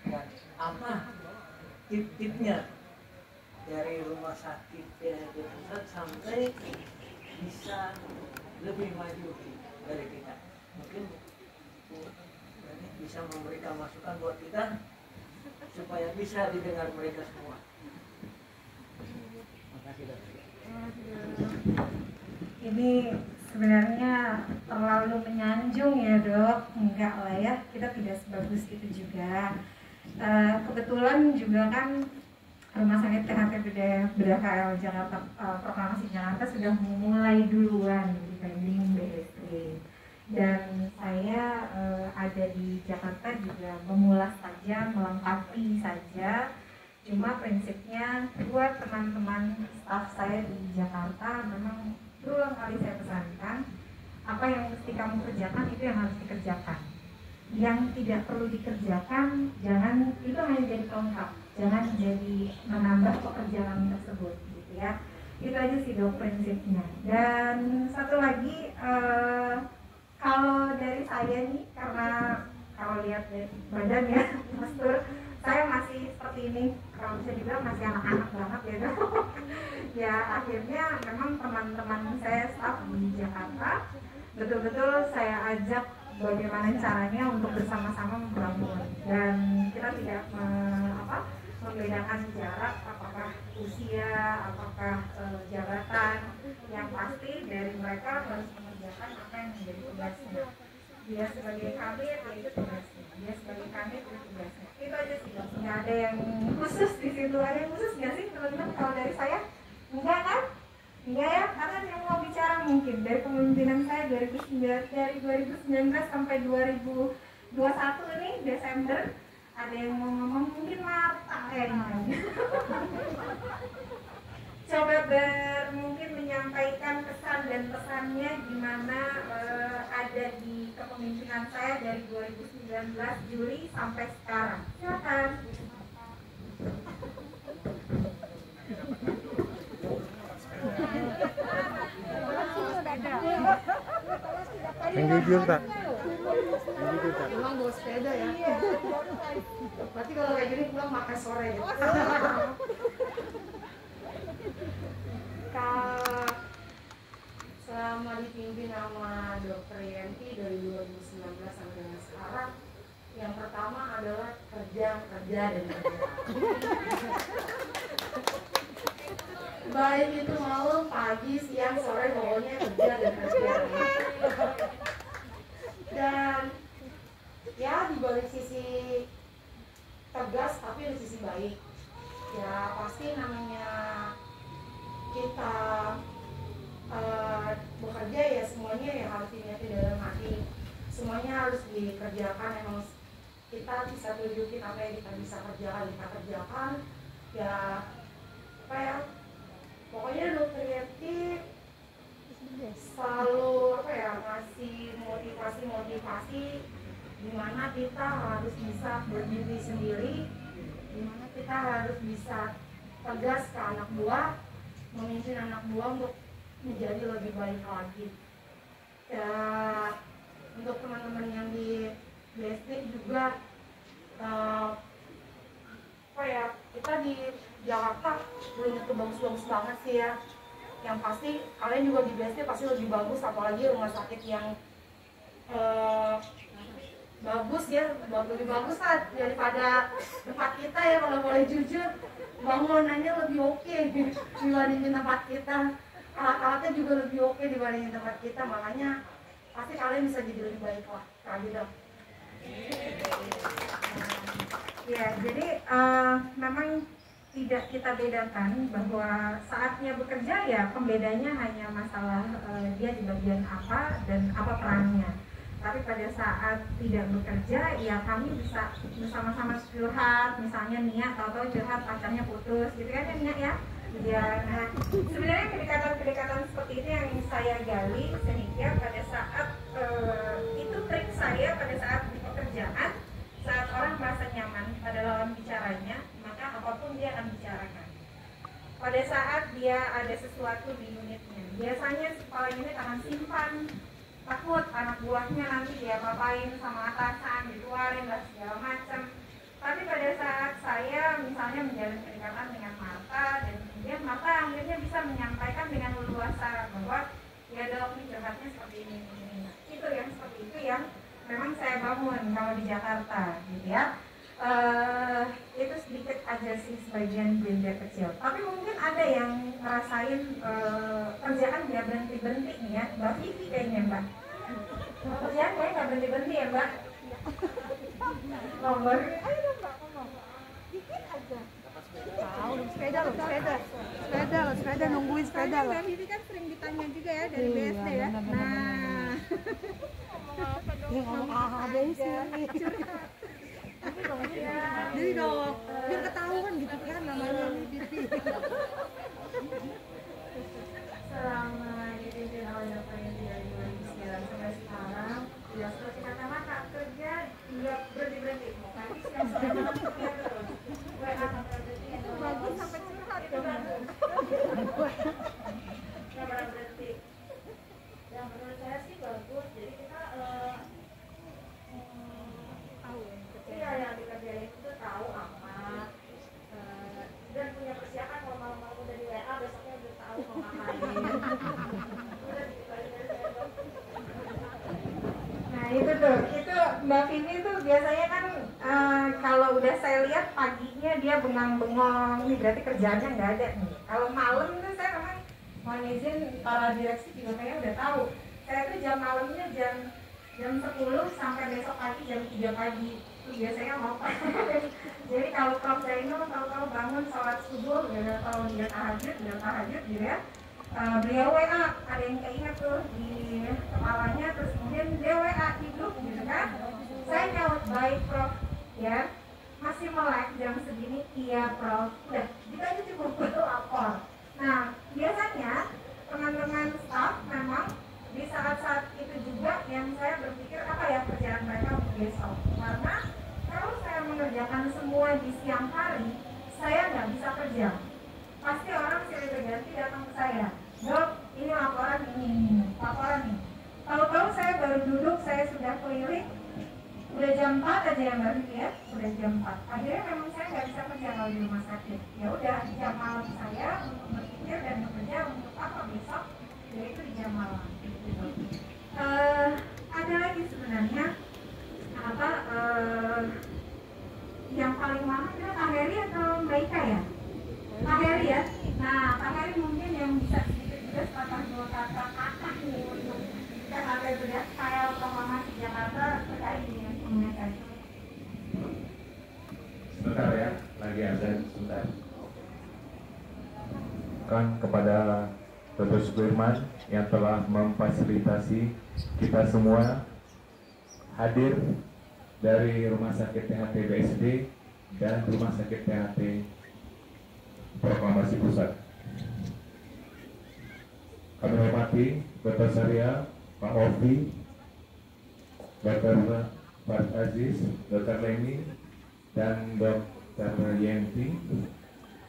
dan apa tip-tipnya dari rumah sakit THT pusat sampai bisa lebih maju dari kita. Mungkin bisa memberikan masukan buat kita supaya bisa didengar mereka semua. Makasih, Dok. Ini sebenarnya terlalu menyanjung ya, Dok. Enggak lah ya, kita tidak sebagus itu juga. Kebetulan juga kan Rumah Sakit THT BDKL Jakarta, Proklamasi Jakarta sudah memulai duluan dibanding BSD. Dan saya ada di Jakarta juga memulas saja, melengkapi saja. Cuma prinsipnya buat teman-teman staf saya di Jakarta, memang berulang kali saya pesankan, apa yang mesti kamu kerjakan itu yang harus dikerjakan. Yang tidak perlu dikerjakan, jangan, itu hanya jadi pelengkap, jangan jadi menambah pekerjaan tersebut, gitu ya. Itu aja sih, Dok, prinsipnya. Dan satu lagi, kalau dari saya nih, karena kalau lihat badan ya, postur, saya masih seperti ini, kalau bisa dibilang masih anak-anak banget ya, Dok. Ya akhirnya memang teman-teman saya staf di Jakarta betul-betul saya ajak bagaimana caranya untuk bersama-sama membangun, dan kita tidak perbedaan jarak, apakah usia, apakah jabatan. Yang pasti dari mereka harus mengerjakan apa yang menjadi tugasnya. Dia sebagai kabit, ya itu tugasnya. Dia sebagai kabit, itu tugasnya. Itu aja sih, nggak ada yang khusus di situ. Ada yang khusus nggak sih teman-teman kalau dari saya? Enggak kan? Enggak ya, karena yang mau bicara mungkin dari kepemimpinan saya dari 2019 sampai 2021 ini Desember, ada yang mau ngomong mungkin Marta coba mungkin menyampaikan kesan dan pesannya gimana ada di kepemimpinan saya dari 2019 Juli sampai sekarang. Silakan. Yang jujur tak? Emang bawa sepeda ya? Berarti kalau kayak gini pulang makan sore ya? Selama dipimpin sama Dr. Yenti dari 2019 sampai dengan sekarang, yang pertama adalah kerja dan kerja. Baik itu malam, pagi, siang, sore, pokoknya kerja dan kerja. Dan ya di balik sisi tegas tapi ada sisi baik. Ya pasti namanya kita bekerja ya semuanya yang harus diniati dalam hati. Semuanya harus dikerjakan, emang kita bisa tunjukin apa yang kita bisa kerjakan, ya apa ya, pokoknya Dokter Yenti selalu apa ya, ngasih motivasi dimana kita harus bisa berdiri sendiri, dimana kita harus bisa tegas ke anak buah, memimpin anak buah untuk menjadi lebih baik lagi. Ya, untuk teman-teman yang di BSD juga apa ya, kita di Jakarta belum itu bagus-bagus banget sih ya. Yang pasti kalian juga di BSD pasti lebih bagus, apalagi rumah sakit yang bagus ya, lebih bagus lah daripada tempat kita ya. Kalau boleh jujur, bangunannya lebih oke dibandingin tempat kita, alat-alatnya juga lebih oke dibandingin tempat kita, makanya pasti kalian bisa jadi lebih baik lah kayak gitu. Ya, jadi memang tidak kita bedakan bahwa saatnya bekerja ya pembedanya hanya masalah dia di bagian apa dan apa perannya. Tapi pada saat tidak bekerja ya kami bisa bersama-sama curhat, misalnya Nia tahu-tahu curhat pacarnya putus gitu kan ya Nia ya. Ya, nah sebenarnya kedekatan seperti itu yang saya gali sehingga pada saat itu trik saya pada saat di pekerjaan, saat orang merasa nyaman pada lawan bicaranya, maka apapun dia akan bicarakan. Pada saat dia ada sesuatu di unitnya, biasanya kepala unit akan simpan, takut anak buahnya nanti dia apain sama atasan, dikeluarin lah segala macam. Tapi pada saat saya misalnya menjalin kedekatan dengan Marta, dan kemudian Marta akhirnya bisa menyampaikan dengan leluasa bahwa ya dok ini curhatnya seperti ini. Itu yang seperti itu yang memang saya bangun kalau di Jakarta gitu ya. Itu sedikit aja sih sebagian benda kecil. Tapi mungkin ada yang ngerasain kerjaan dia berhenti-berhenti nih ya. Mbak Vivi kayaknya Mbak. Kerjaan kayaknya nggak berhenti-berhenti ya Mbak. Nomor. Ayo dong Mbak ngomong. Dikit aja. Tahu sepeda nungguin sepeda loh. Mbak Vivi kan sering ditanya juga ya dari BSD ya. Nah. Ngomong apa sih? Jadi dong, biar ketahuan gitu kan namanya Vivi. Selama dipimpin oleh Dr. Yenti dari 2009 sampai sekarang, ya seperti kata Mata, kerja nggak berhenti-berhenti. Itu bagus sampai curhat itu bagus. Nggak pernah berhenti. Yang menurut saya sih bagus. Jadi kita tahu ya yang dikerjain itu tahu apa, dan punya persiapan kalau malam-malam udah di WA besoknya udah tahu mau ngapain. Nah itu tuh, itu Mbak Vivi tuh biasanya kan kalau udah saya lihat paginya dia saya bengang-bengong, ini berarti kerjaannya nggak ada nih. Kalau malam itu saya memang mohon izin para direksi juga kayaknya udah tahu. Saya tuh jam malamnya jam 10 sampai besok pagi jam 3 pagi itu biasanya ngopat. Jadi kalau Prof Zainul kalau bangun sholat subuh, kalau dia tahajud gitu ya. Beliau WA, ada yang keinget tuh di kepalanya, terus kemudian dia WA hidup gitu kan. Saya nyaut baik Prof ya. Masih melek jam segini, iya Prof. Udah, kita aja cukup butuh lapor. Nah, biasanya teman-teman staff memang di saat-saat itu juga yang saya berpikir apa ya kerjaan mereka untuk besok. Karena kalau saya mengerjakan semua di siang hari, saya nggak bisa kerja. Pasti orang silih berganti datang ke saya. Dok, ini laporan ini, laporan nih. Tahu-tahu saya baru duduk, saya sudah keliling, udah jam 4 aja yang baru ya, udah jam 4. Akhirnya memang saya nggak bisa kerja kalau di rumah sakit. Ya udah jam malam saya untuk berpikir dan bekerja untuk apa besok, yaitu di jam malam. Ada lagi sebenarnya apa yang paling lama itu Pak Heri atau Mbak Ika ya? Pak Heri ya. Nah, Pak Heri mungkin yang bisa sedikit juga sepatah dua kata nih untuk THT Berdasar Proklamasi Jakarta terkait dengan komunikasi. Sebentar ya, lagi ada sebentar. Kan kepada Dr. Sudirman yang telah memfasilitasi kita semua hadir dari Rumah Sakit THT BSD dan Rumah Sakit THT Proklamasi Pusat. Kami hormati Dr. Syariah, Pak Ovi, Dr. Farid Aziz, Dr. Leni, dan Dr. Yenti,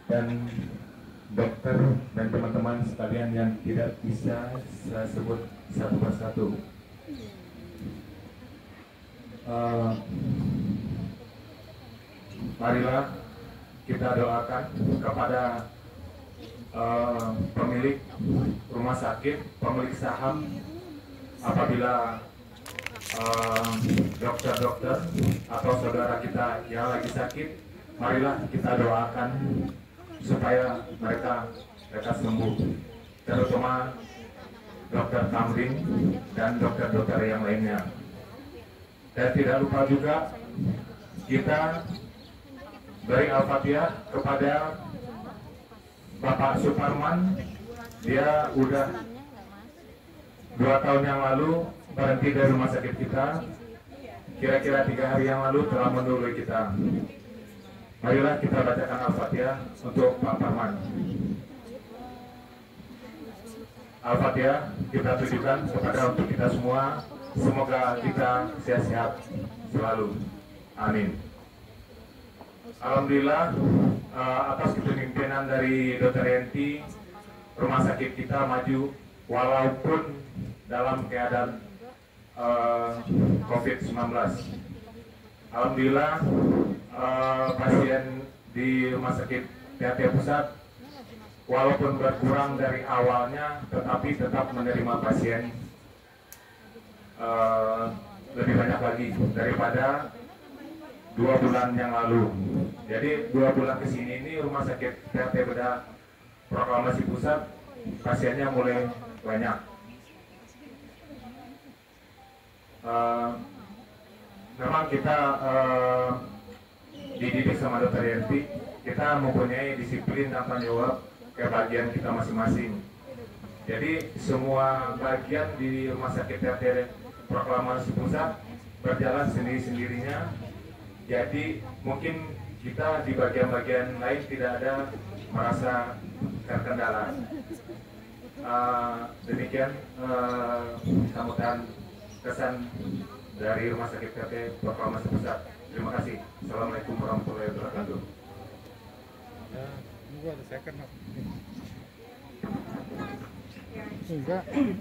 dan dokter dan teman-teman sekalian yang tidak bisa saya sebut satu persatu. Marilah kita doakan kepada pemilik rumah sakit, pemilik saham, apabila dokter-dokter atau saudara kita yang lagi sakit, marilah kita doakan supaya mereka sembuh, terutama Dokter Tamrin dan dokter-dokter yang lainnya. Dan tidak lupa juga kita beri Al-Fatihah kepada Bapak Suparman. Dia udah 2 tahun yang lalu berhenti dari rumah sakit kita. Kira-kira 3 hari yang lalu telah mendahului kita. Marilah kita bacakan Al-Fatihah untuk Pak Parman. Al-Fatihah kita tujukan kepada untuk kita semua. Semoga kita sehat-sehat selalu. Amin. Alhamdulillah atas kepemimpinan dari Dr. Yenti, rumah sakit kita maju walaupun dalam keadaan COVID-19. Alhamdulillah pasien di rumah sakit THT Pusat walaupun berkurang dari awalnya, tetapi tetap menerima pasien lebih banyak lagi daripada 2 bulan yang lalu. Jadi 2 bulan ke sini ini rumah sakit THT Bedah Proklamasi Pusat pasiennya mulai banyak. Memang kita dididik sama Dr. Yenti, kita mempunyai disiplin dan tanggung jawab ke bagian kita masing-masing. Jadi semua bagian di rumah sakit THT Proklamasi Pusat berjalan sendiri-sendirinya. Jadi mungkin kita di bagian-bagian lain tidak ada merasa terkendala. Demikian sambutan kesan dari Rumah Sakit THT Proklamasi Pusat. Terima kasih. Assalamualaikum warahmatullahi wabarakatuh.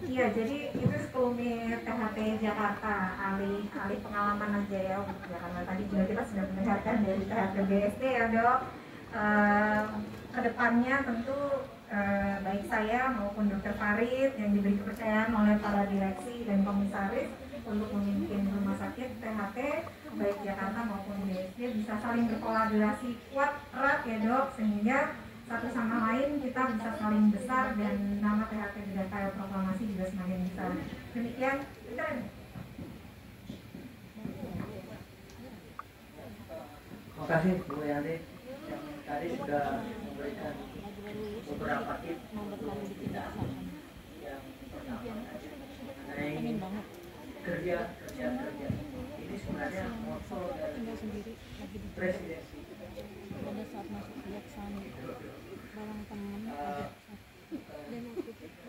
Iya, jadi itu sekelumit THT Jakarta, alih pengalaman aja ya untuk Jakarta. Tadi juga kita sudah mendengarkan dari THT BSD ya Dok. Kedepannya tentu baik saya maupun Dr. Farid yang diberi kepercayaan oleh para direksi dan komisaris untuk memimpin rumah sakit THT baik Jakarta maupun BSD bisa saling berkolaborasi kuat erat ya dok, sehingga satu sama lain kita bisa saling besar dan nama THT Bidang Proklamasi juga semakin besar. Demikian, keren. Terima kasih Bu Yanti yang tadi sudah memberikan beberapa tips untuk kita yang pertama mengenai kerja. Ini sebenarnya motto dari presidensi.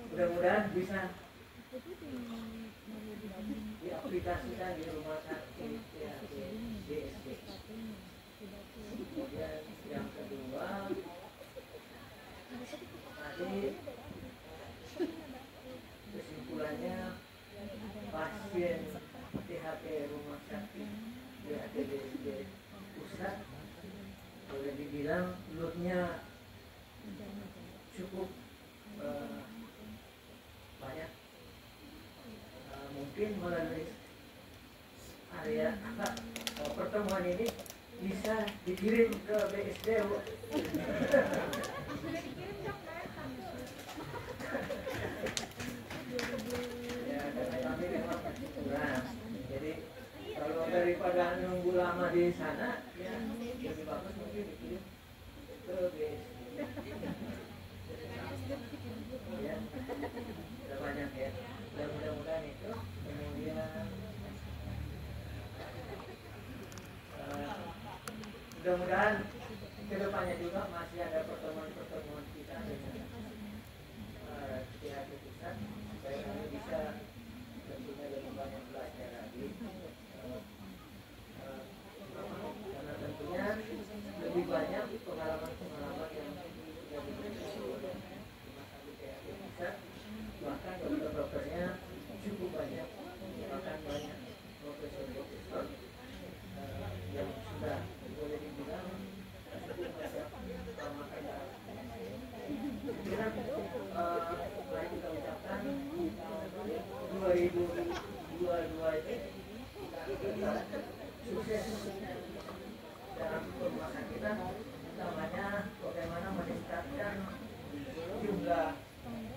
Mudah-mudahan bisa diaplikasikan di rumah sakit BSD. Kemudian yang kedua, tadi kesimpulannya pasien THT rumah sakit THT BSD pusat boleh dibilang loadnya cukup banyak. Mungkin melalui area pertemuan ini bisa dikirim ke BSD. Ya, karena kami memang kurang. Jadi kalau daripada nunggu lama di sana, ya lebih bagus mungkin dikirim ke BSD. Ya, sudah banyak ya. Dan mudah-mudahan itu kemudian mudah-mudahan kedepannya juga masih ada pertemuan kita dengan pihak pusat supaya kami bisa tentunya lebih banyak belajar lagi karena tentunya lebih banyak pengalaman-pengalaman yang sudah diberikan oleh rumah sakit pihak pusat, bahkan dokter-dokternya cukup banyak, bahkan banyak profesor-profesor yang sudah boleh dibilang cukup banyak makanan. Kira mari kita ucapkan 2022 ini kita sukses dalam rumah sakit kita, utamanya bagaimana meningkatkan jumlah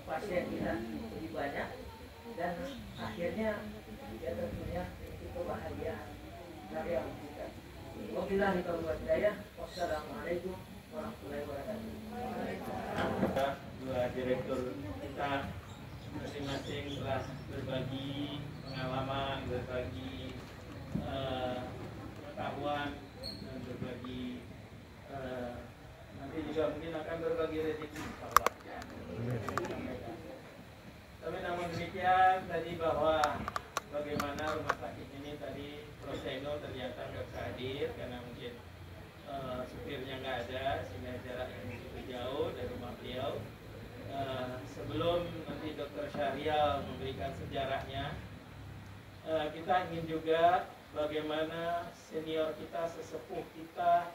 pasien kita lebih banyak dan akhirnya ya tentunya itu kebahagiaan karyawan kita. Wabillahi taufiq hidayah. Wassalamualaikum warahmatullahi wabarakatuh. Dua direktur kita masing-masing telah berbagi pengalaman, berbagi pengetahuan dan berbagi nanti juga mungkin akan berbagi rezeki insyaallah. Tapi namun demikian tadi bahwa bagaimana rumah sakit ini tadi Proseno ternyata nggak hadir karena mungkin supirnya nggak ada sehingga jarak yang cukup jauh dari rumah beliau. Sebelum nanti Dr. Syahrial memberikan sejarahnya, kita ingin juga bagaimana senior kita, sesepuh kita,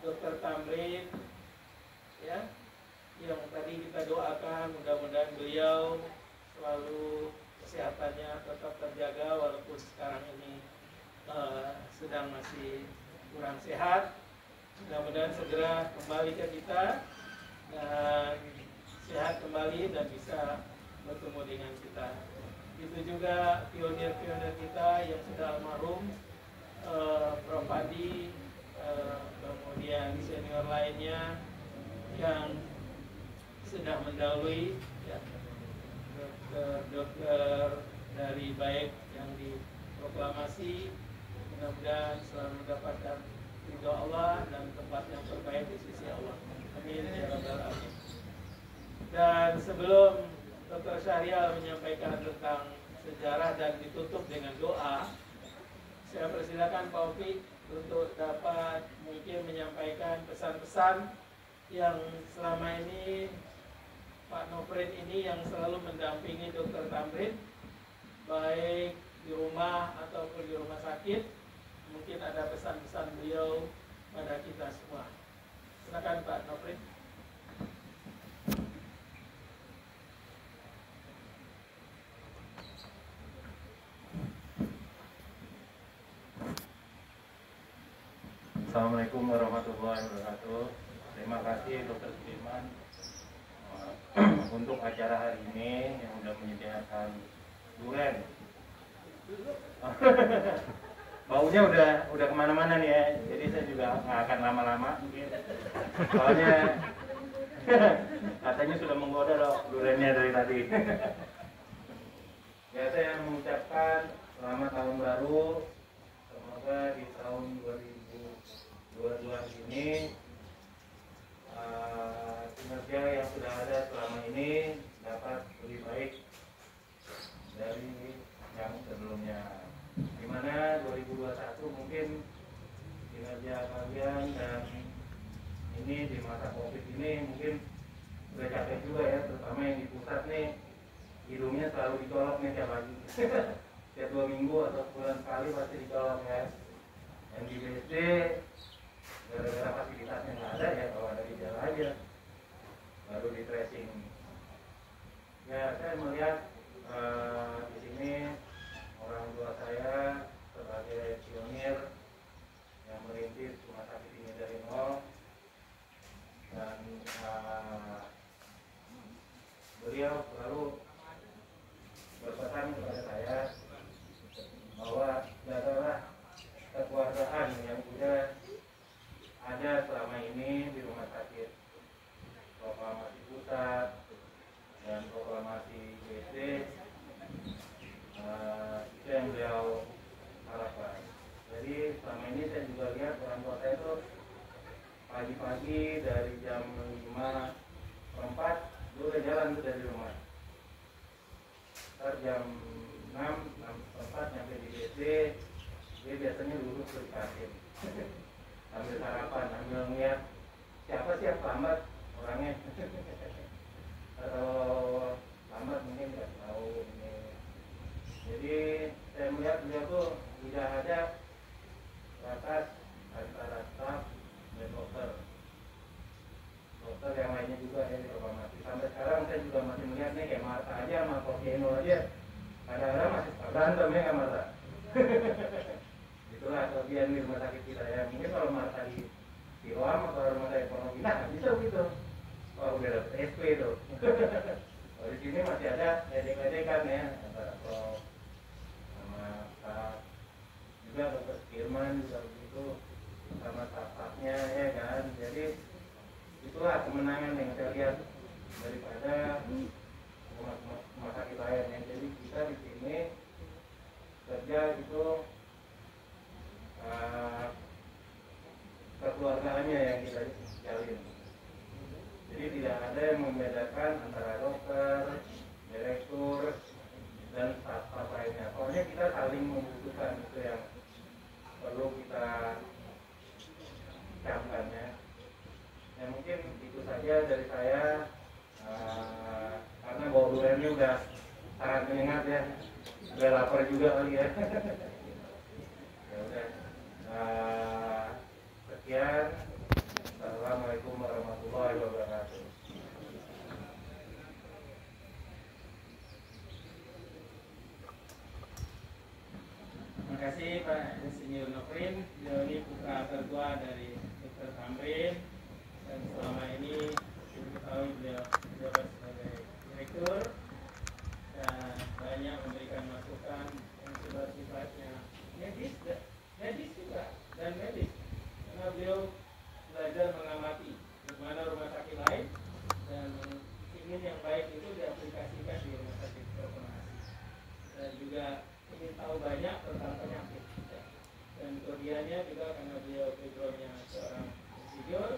Dr. Tamrin, ya, yang tadi kita doakan mudah-mudahan beliau selalu kesehatannya tetap terjaga walaupun sekarang ini sedang masih kurang sehat. Mudah-mudahan segera kembali ke kita dan sehat kembali dan bisa bertemu dengan kita. Itu juga pionir-pionir kita yang sudah almarhum, Prof. Adi, kemudian senior lainnya yang sudah mendahului, ya, dokter dari baik yang diproklamasi, mudah-mudahan selalu mendapatkan ridho Allah dan tempat yang terbaik di sisi Allah. Amin ya rabbal alamin. Dan sebelum Dr. Syahrial menyampaikan tentang sejarah dan ditutup dengan doa, saya persilakan Pak Opi untuk dapat mungkin menyampaikan pesan-pesan yang selama ini Pak Nofrin ini yang selalu mendampingi Dr. Tamrin baik di rumah ataupun di rumah sakit. Mungkin ada pesan-pesan beliau pada kita semua. Silakan Pak Nofrin. Assalamualaikum warahmatullahi wabarakatuh. Terima kasih Dr. Sudirman untuk acara hari ini yang sudah menyediakan durian. Baunya udah kemana-mana nih ya, jadi saya juga nggak akan lama-lama mungkin. Soalnya katanya sudah menggoda loh duriannya dari tadi. Ya, saya mengucapkan selamat tahun baru. Semoga di tahun 2022 ini kinerja yang sudah ada selama ini dapat lebih baik dari yang sebelumnya. Dimana 2021 mungkin kinerja kalian dan ini di masa COVID ini mungkin udah capek juga ya, terutama yang di pusat nih hidungnya selalu dicolok nih tiap pagi. Setiap 2 minggu atau bulan sekali pasti dicolok ya. Yang di BSD gara-gara fasilitasnya nggak ada ya, kalau ada gejala aja baru di tracing. Ya, saya melihat di sini orang tua saya sebagai pionir yang merintis rumah sakit ini dari nol, dan beliau selalu berpesan kepada saya bahwa jagalah kekeluargaan yang sudah ada selama ini di rumah sakit proklamasi pusat dan proklamasi BSD. Itu yang beliau harapkan. Jadi selama ini saya juga lihat orang tua saya itu pagi-pagi dari jam 5:04 dia udah jalan tuh dari rumah. Ntar jam 6:04 nyampe di BSD, dia biasanya duduk di kantin sambil sarapan, sambil ngeliat siapa sih yang lambat orangnya. Kalau lambat mungkin nggak tahu ini. Jadi saya melihat beliau tuh tidak ada batas antara staf dan dokter yang lainnya juga ya di proklamasi. Sampai sekarang saya juga masih melihat nih kayak Marta aja sama Kofieno aja kadang-kadang masih berantem ya kan Marta. Itulah kelebihan di rumah sakit kita ya. Mungkin kalau Marta di Siloam atau rumah sakit ekonomi nggak bisa gitu. Wah udah dapet SP tuh. Kalau di sini masih ada ledek-ledekan ya antara Prof sama Pak juga Dr. Firman juga begitu sama staf-stafnya ya kan. Jadi itulah kemenangan yang saya lihat daripada rumah sakit lain ya. Jadi kita di sini kerja itu kekeluargaannya yang kita jalin. Jadi tidak ada yang membedakan antara dokter, direktur, dan staf-staf lainnya. Soalnya kita saling membutuhkan, itu yang perlu kita camkan ya. Ya mungkin itu saja dari saya, karena bau duriannya udah sangat menyengat ya, udah lapar juga kali ya. Ya udah, sekian. Assalamualaikum warahmatullahi wabarakatuh. Terima kasih Pak Insinyur Nofrin. Beliau ini putra tertua dari Dr. Tamrin, dan selama ini diketahui beliau menjabat sebagai direktur dan banyak memberikan masukan yang sudah sifatnya medis juga dan medis, karena beliau belajar mengamati bagaimana rumah sakit lain dan ingin yang baik itu diaplikasikan di rumah sakit proklamasi, dan juga ingin tahu banyak tentang penyakit dan kelebihannya juga karena beliau backgroundnya seorang insinyur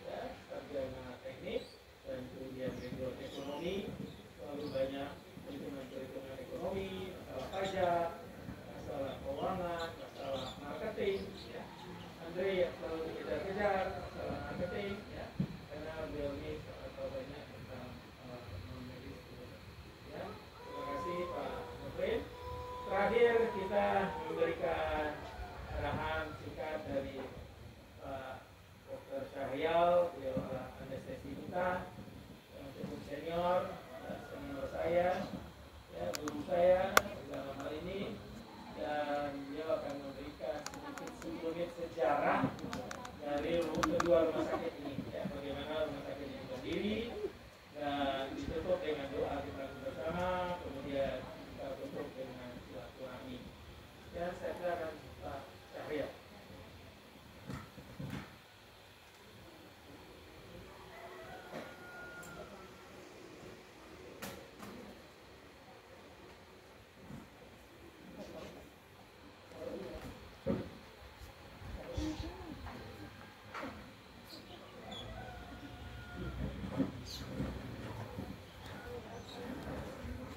ya, sarjana teknik, dan kemudian background ekonomi, selalu banyak perhitungan ekonomi, masalah pajak, masalah keuangan, masalah marketing ya. Andre yang selalu dikejar-kejar masalah marketing ya, karena beliau ini tahu banyak tentang medis ya. Terima kasih Pak Nofrin. Terakhir kita memberikan arahan singkat dari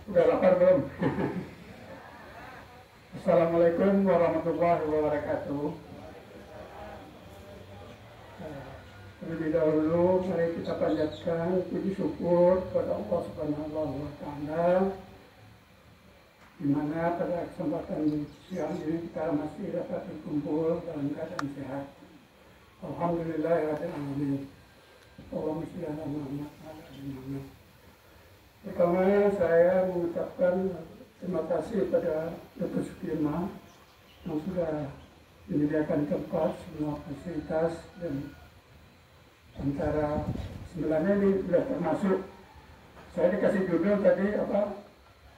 Udah lapar belum? Assalamualaikum warahmatullahi wabarakatuh. Terlebih dahulu mari kita panjatkan puji syukur kepada Allah Subhanahu wa Ta'ala, di mana pada kesempatan siang ini kita masih dapat berkumpul dalam keadaan sehat. Alhamdulillahirabbil alamin. Allahumma shalli ala Muhammad wa ala ali Muhammad. Pertama saya mengucapkan terima kasih pada Dr. Sukirma yang sudah menyediakan tempat, semua fasilitas, dan antara sebenarnya ini sudah termasuk, saya dikasih judul tadi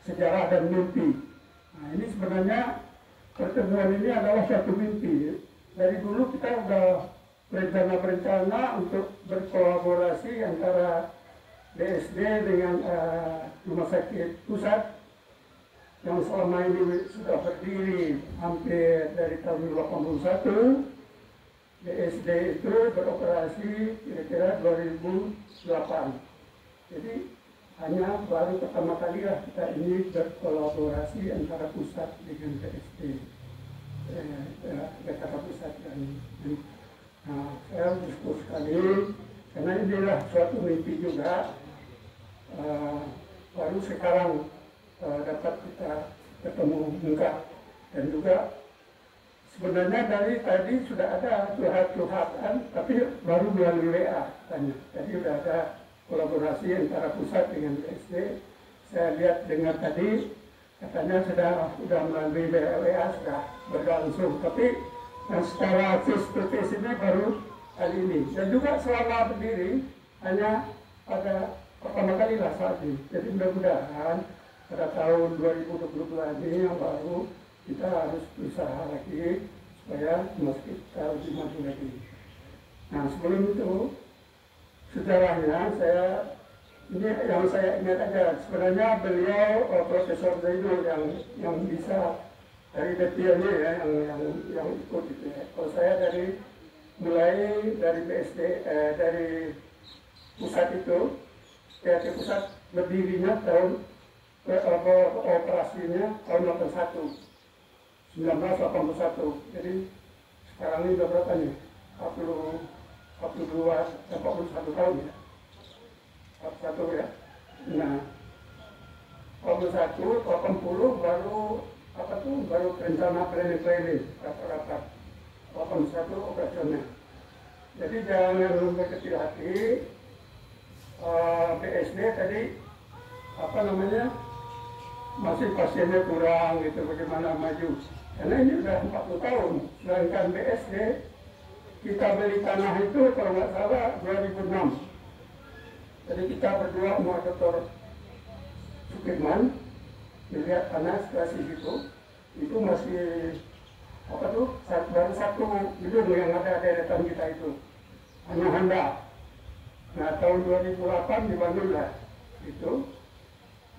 sejarah dan mimpi. Nah ini sebenarnya pertemuan ini adalah suatu mimpi. Dari dulu kita sudah berencana untuk berkolaborasi antara BSD dengan Rumah Sakit Pusat yang selama ini sudah berdiri hampir dari tahun 81. BSD itu beroperasi kira-kira 2008. Jadi hanya baru pertama kali lah kita ini berkolaborasi antara pusat dengan BSD, Jakarta Pusat dan saya bersyukur sekali karena inilah suatu mimpi juga. Baru sekarang dapat kita ketemu muka, dan juga sebenarnya dari tadi sudah ada curhat-curhatan, tapi baru melalui WA katanya. Jadi sudah ada kolaborasi antara pusat dengan BSD. Saya lihat dengar tadi katanya sudah melalui WA sudah berlangsung, tapi secara face to face ini baru kali ini. Dan juga selama berdiri hanya pada pertama kali lah saat ini. Jadi mudah-mudahan pada tahun 2022 ini yang baru kita harus berusaha lagi supaya meski kita lebih maju lagi. Nah sebelum itu sejarahnya ini yang saya ingat aja, sebenarnya beliau Profesor Zainul yang bisa dari detailnya ya, yang ikut itu ya. Kalau saya mulai dari BSD dari pusat itu, PHT Pusat berdirinya tahun operasinya tahun 1981. Jadi sekarang ini udah berapa nih? 41 tahun ya. 41 ya. Nah, 41, 80 baru rencana planning rapat-rapat. 81 operasional. Jadi jangan berkecil hati. BSD tadi masih pasiennya kurang gitu, bagaimana maju, karena ini sudah 40 tahun. Sedangkan BSD kita beli tanah itu kalau nggak salah 2006. Jadi kita berdua sama Dr. Sukirman melihat tanah sekitar itu masih baru satu gedung yang ada deretan kita itu, hanya Handa. Nah tahun 2008 dibangunlah itu.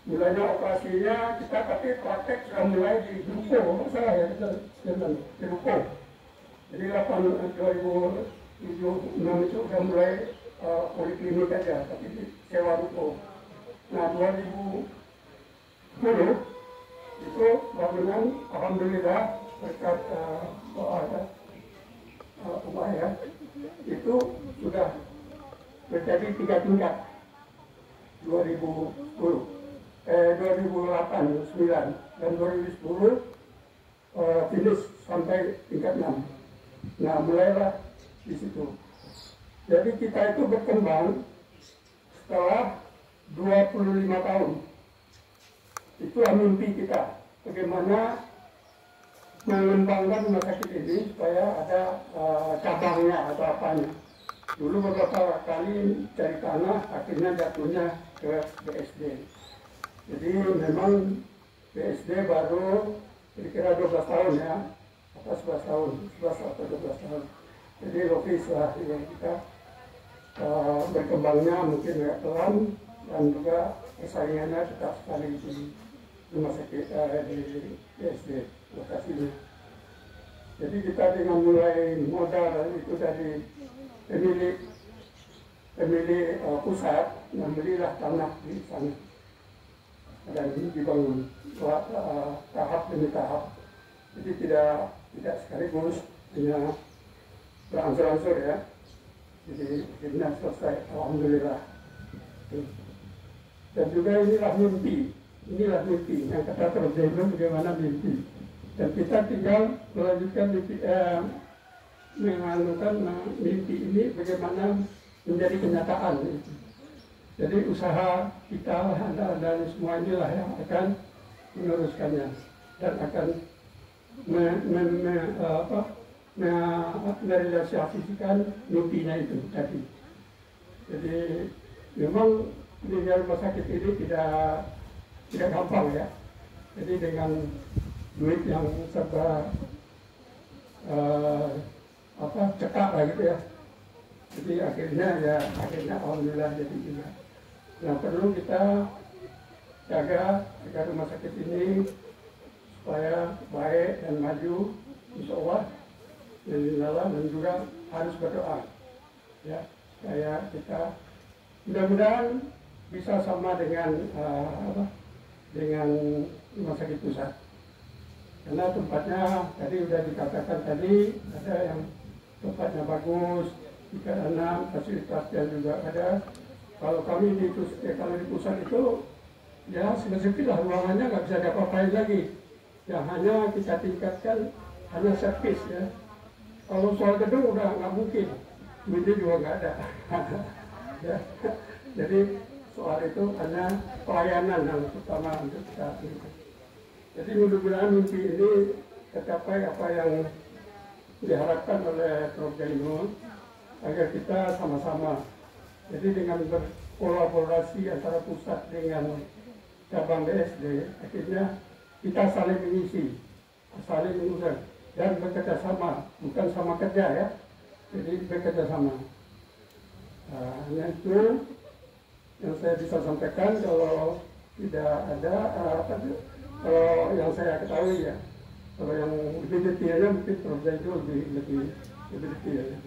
Mulanya operasinya kita tapi praktek sudah mulai di Ruko, salah ya di Ruko. Jadi 2006 itu sudah mulai poliklinik aja, tapi di sewa Ruko. Nah 2010 itu bangunan alhamdulillah berkat upaya itu sudah menjadi 3 tingkat 2008, 9 dan 2010 finish sampai tingkat 6. Nah mulailah di situ. Jadi kita itu berkembang setelah 25 tahun. Itulah mimpi kita, bagaimana mengembangkan rumah sakit ini supaya ada cabangnya atau apanya. Dulu beberapa kali cari tanah, akhirnya jatuhnya ke BSD. Jadi memang BSD baru kira-kira 12 tahun ya, atas 11 tahun, 11 atau 12 tahun. Jadi logis lah ya, kita berkembangnya mungkin agak pelan, dan juga persaingannya tetap sekali di rumah sakit di BSD lokasinya. Jadi kita dengan mulai modal itu dari pemilik pusat, membelilah tanah di sana. dan dibangun tahap demi tahap. Jadi tidak sekaligus, hanya berangsur-angsur ya. Jadi akhirnya selesai, alhamdulillah. Dan juga inilah mimpi yang kata Prof. Zainul, bagaimana mimpi. Dan kita tinggal melanjutkan mimpi, menganukan mimpi ini bagaimana menjadi kenyataan. Jadi usaha kita, dan semua inilah yang akan meneruskannya dan akan merealisasikan mimpinya itu tadi. Jadi memang di rumah sakit ini tidak gampang ya. Jadi dengan duit yang serba cekak lah gitu ya. Jadi akhirnya alhamdulillah jadi juga. Nah, perlu kita jaga agar rumah sakit ini supaya baik dan maju, insya Allah, dan juga harus berdoa ya, supaya kita mudah-mudahan bisa sama dengan rumah sakit pusat. Karena tempatnya tadi sudah dikatakan tadi ada yang tempatnya bagus, tingkat 6, fasilitasnya juga ada. Kalau kami di pusat itu ya sempit lah, ruangannya nggak bisa diapa-apain lagi. Yang hanya kita tingkatkan hanya servis ya. Kalau soal gedung udah nggak mungkin, duitnya juga nggak ada. Ya. Jadi soal itu hanya pelayanan yang utama untuk kita. Jadi mudah-mudahan mimpi ini tercapai apa yang diharapkan oleh Prof. Zainul, agar kita sama-sama. Jadi dengan berkolaborasi antara pusat dengan cabang BSD, akhirnya kita saling mengisi, saling mengusung, dan bekerja sama, bukan sama kerja ya. Jadi bekerja sama. Hanya itu yang saya bisa sampaikan. Kalau tidak ada kalau yang saya ketahui ya, kalau yang lebih detailnya mungkin Prof. Zainul lebih detail.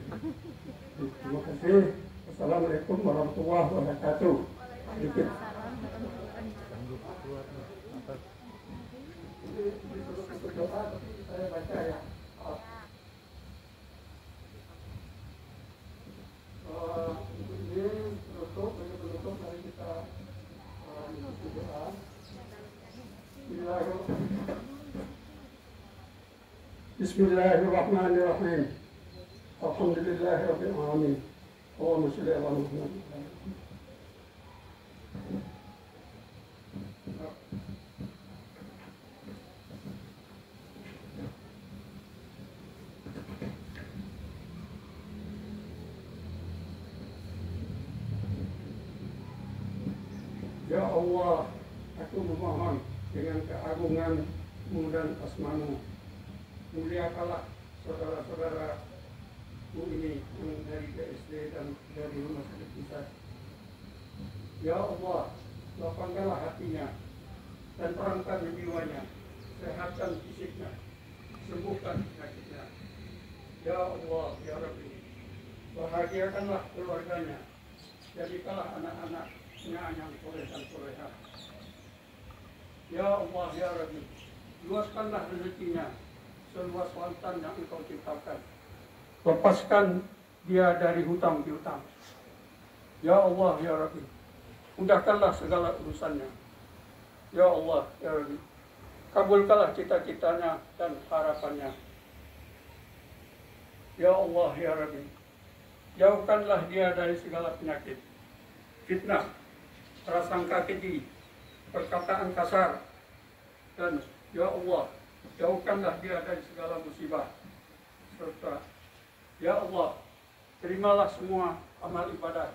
Terima kasih. Assalamualaikum warahmatullahi wabarakatuh. Sedikit. Saya baca ya. Ini penutup mari kita berdoa. Bismillahirrahmanirrahim. Alhamdulillahirabbil alamin. Allahumma shalli ala Muhammad. Ya Allah, aku memohon dengan keagungan-Mu dan asma-Mu, muliakanlah saudara-saudara-Mu ini yang dari BSD dan dari rumah sakit pusat. Ya Allah, lapangkanlah hatinya dan terangkan jiwanya, sehatkan fisiknya, sembuhkan penyakitnya. Ya Allah, ya Rabbi, bahagiakanlah keluarganya, jadikanlah anak-anaknya yang soleh dan solehah. Ya Allah, ya Rabbi, luaskanlah rezekinya seluas lautan yang Engkau ciptakan. Lepaskan dia dari hutang piutang. Ya Allah, ya Rabbi, mudahkanlah segala urusannya. Ya Allah, ya Rabbi, kabulkanlah cita-citanya dan harapannya. Ya Allah, ya Rabbi, jauhkanlah dia dari segala penyakit, fitnah, prasangka keji, perkataan kasar, dan ya Allah, jauhkanlah dia dari segala musibah. Serta ya Allah, terimalah semua amal ibadah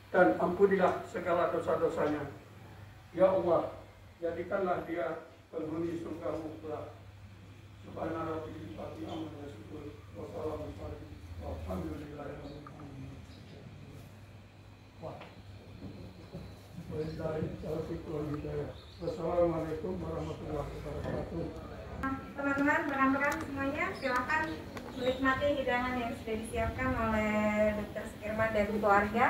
dan ampunilah segala dosa-dosanya. Ya Allah, jadikanlah dia penghuni surga-Mu kelak. Subhanallah wa bihamdihi, wassalamualaikum warahmatullahi wabarakatuh. Wassalamualaikum warahmatullahi wabarakatuh. Teman-teman, rekan-rekan semuanya, silakan menikmati hidangan yang sudah disiapkan oleh Dr. Sukirman dan keluarga.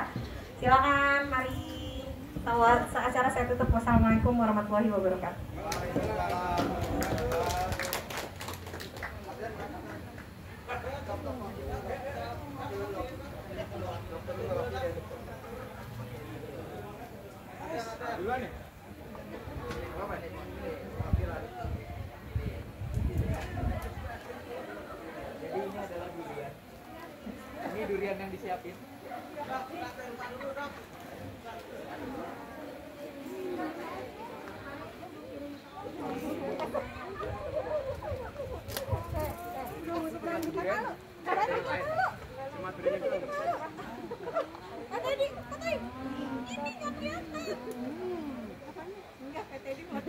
Silakan, mari. Acara saya tutup. Wassalamualaikum warahmatullahi wabarakatuh. Jadi ini adalah durian. Ini durian yang disiapin. Ini nggak kelihatan. Enggak, Teddy mau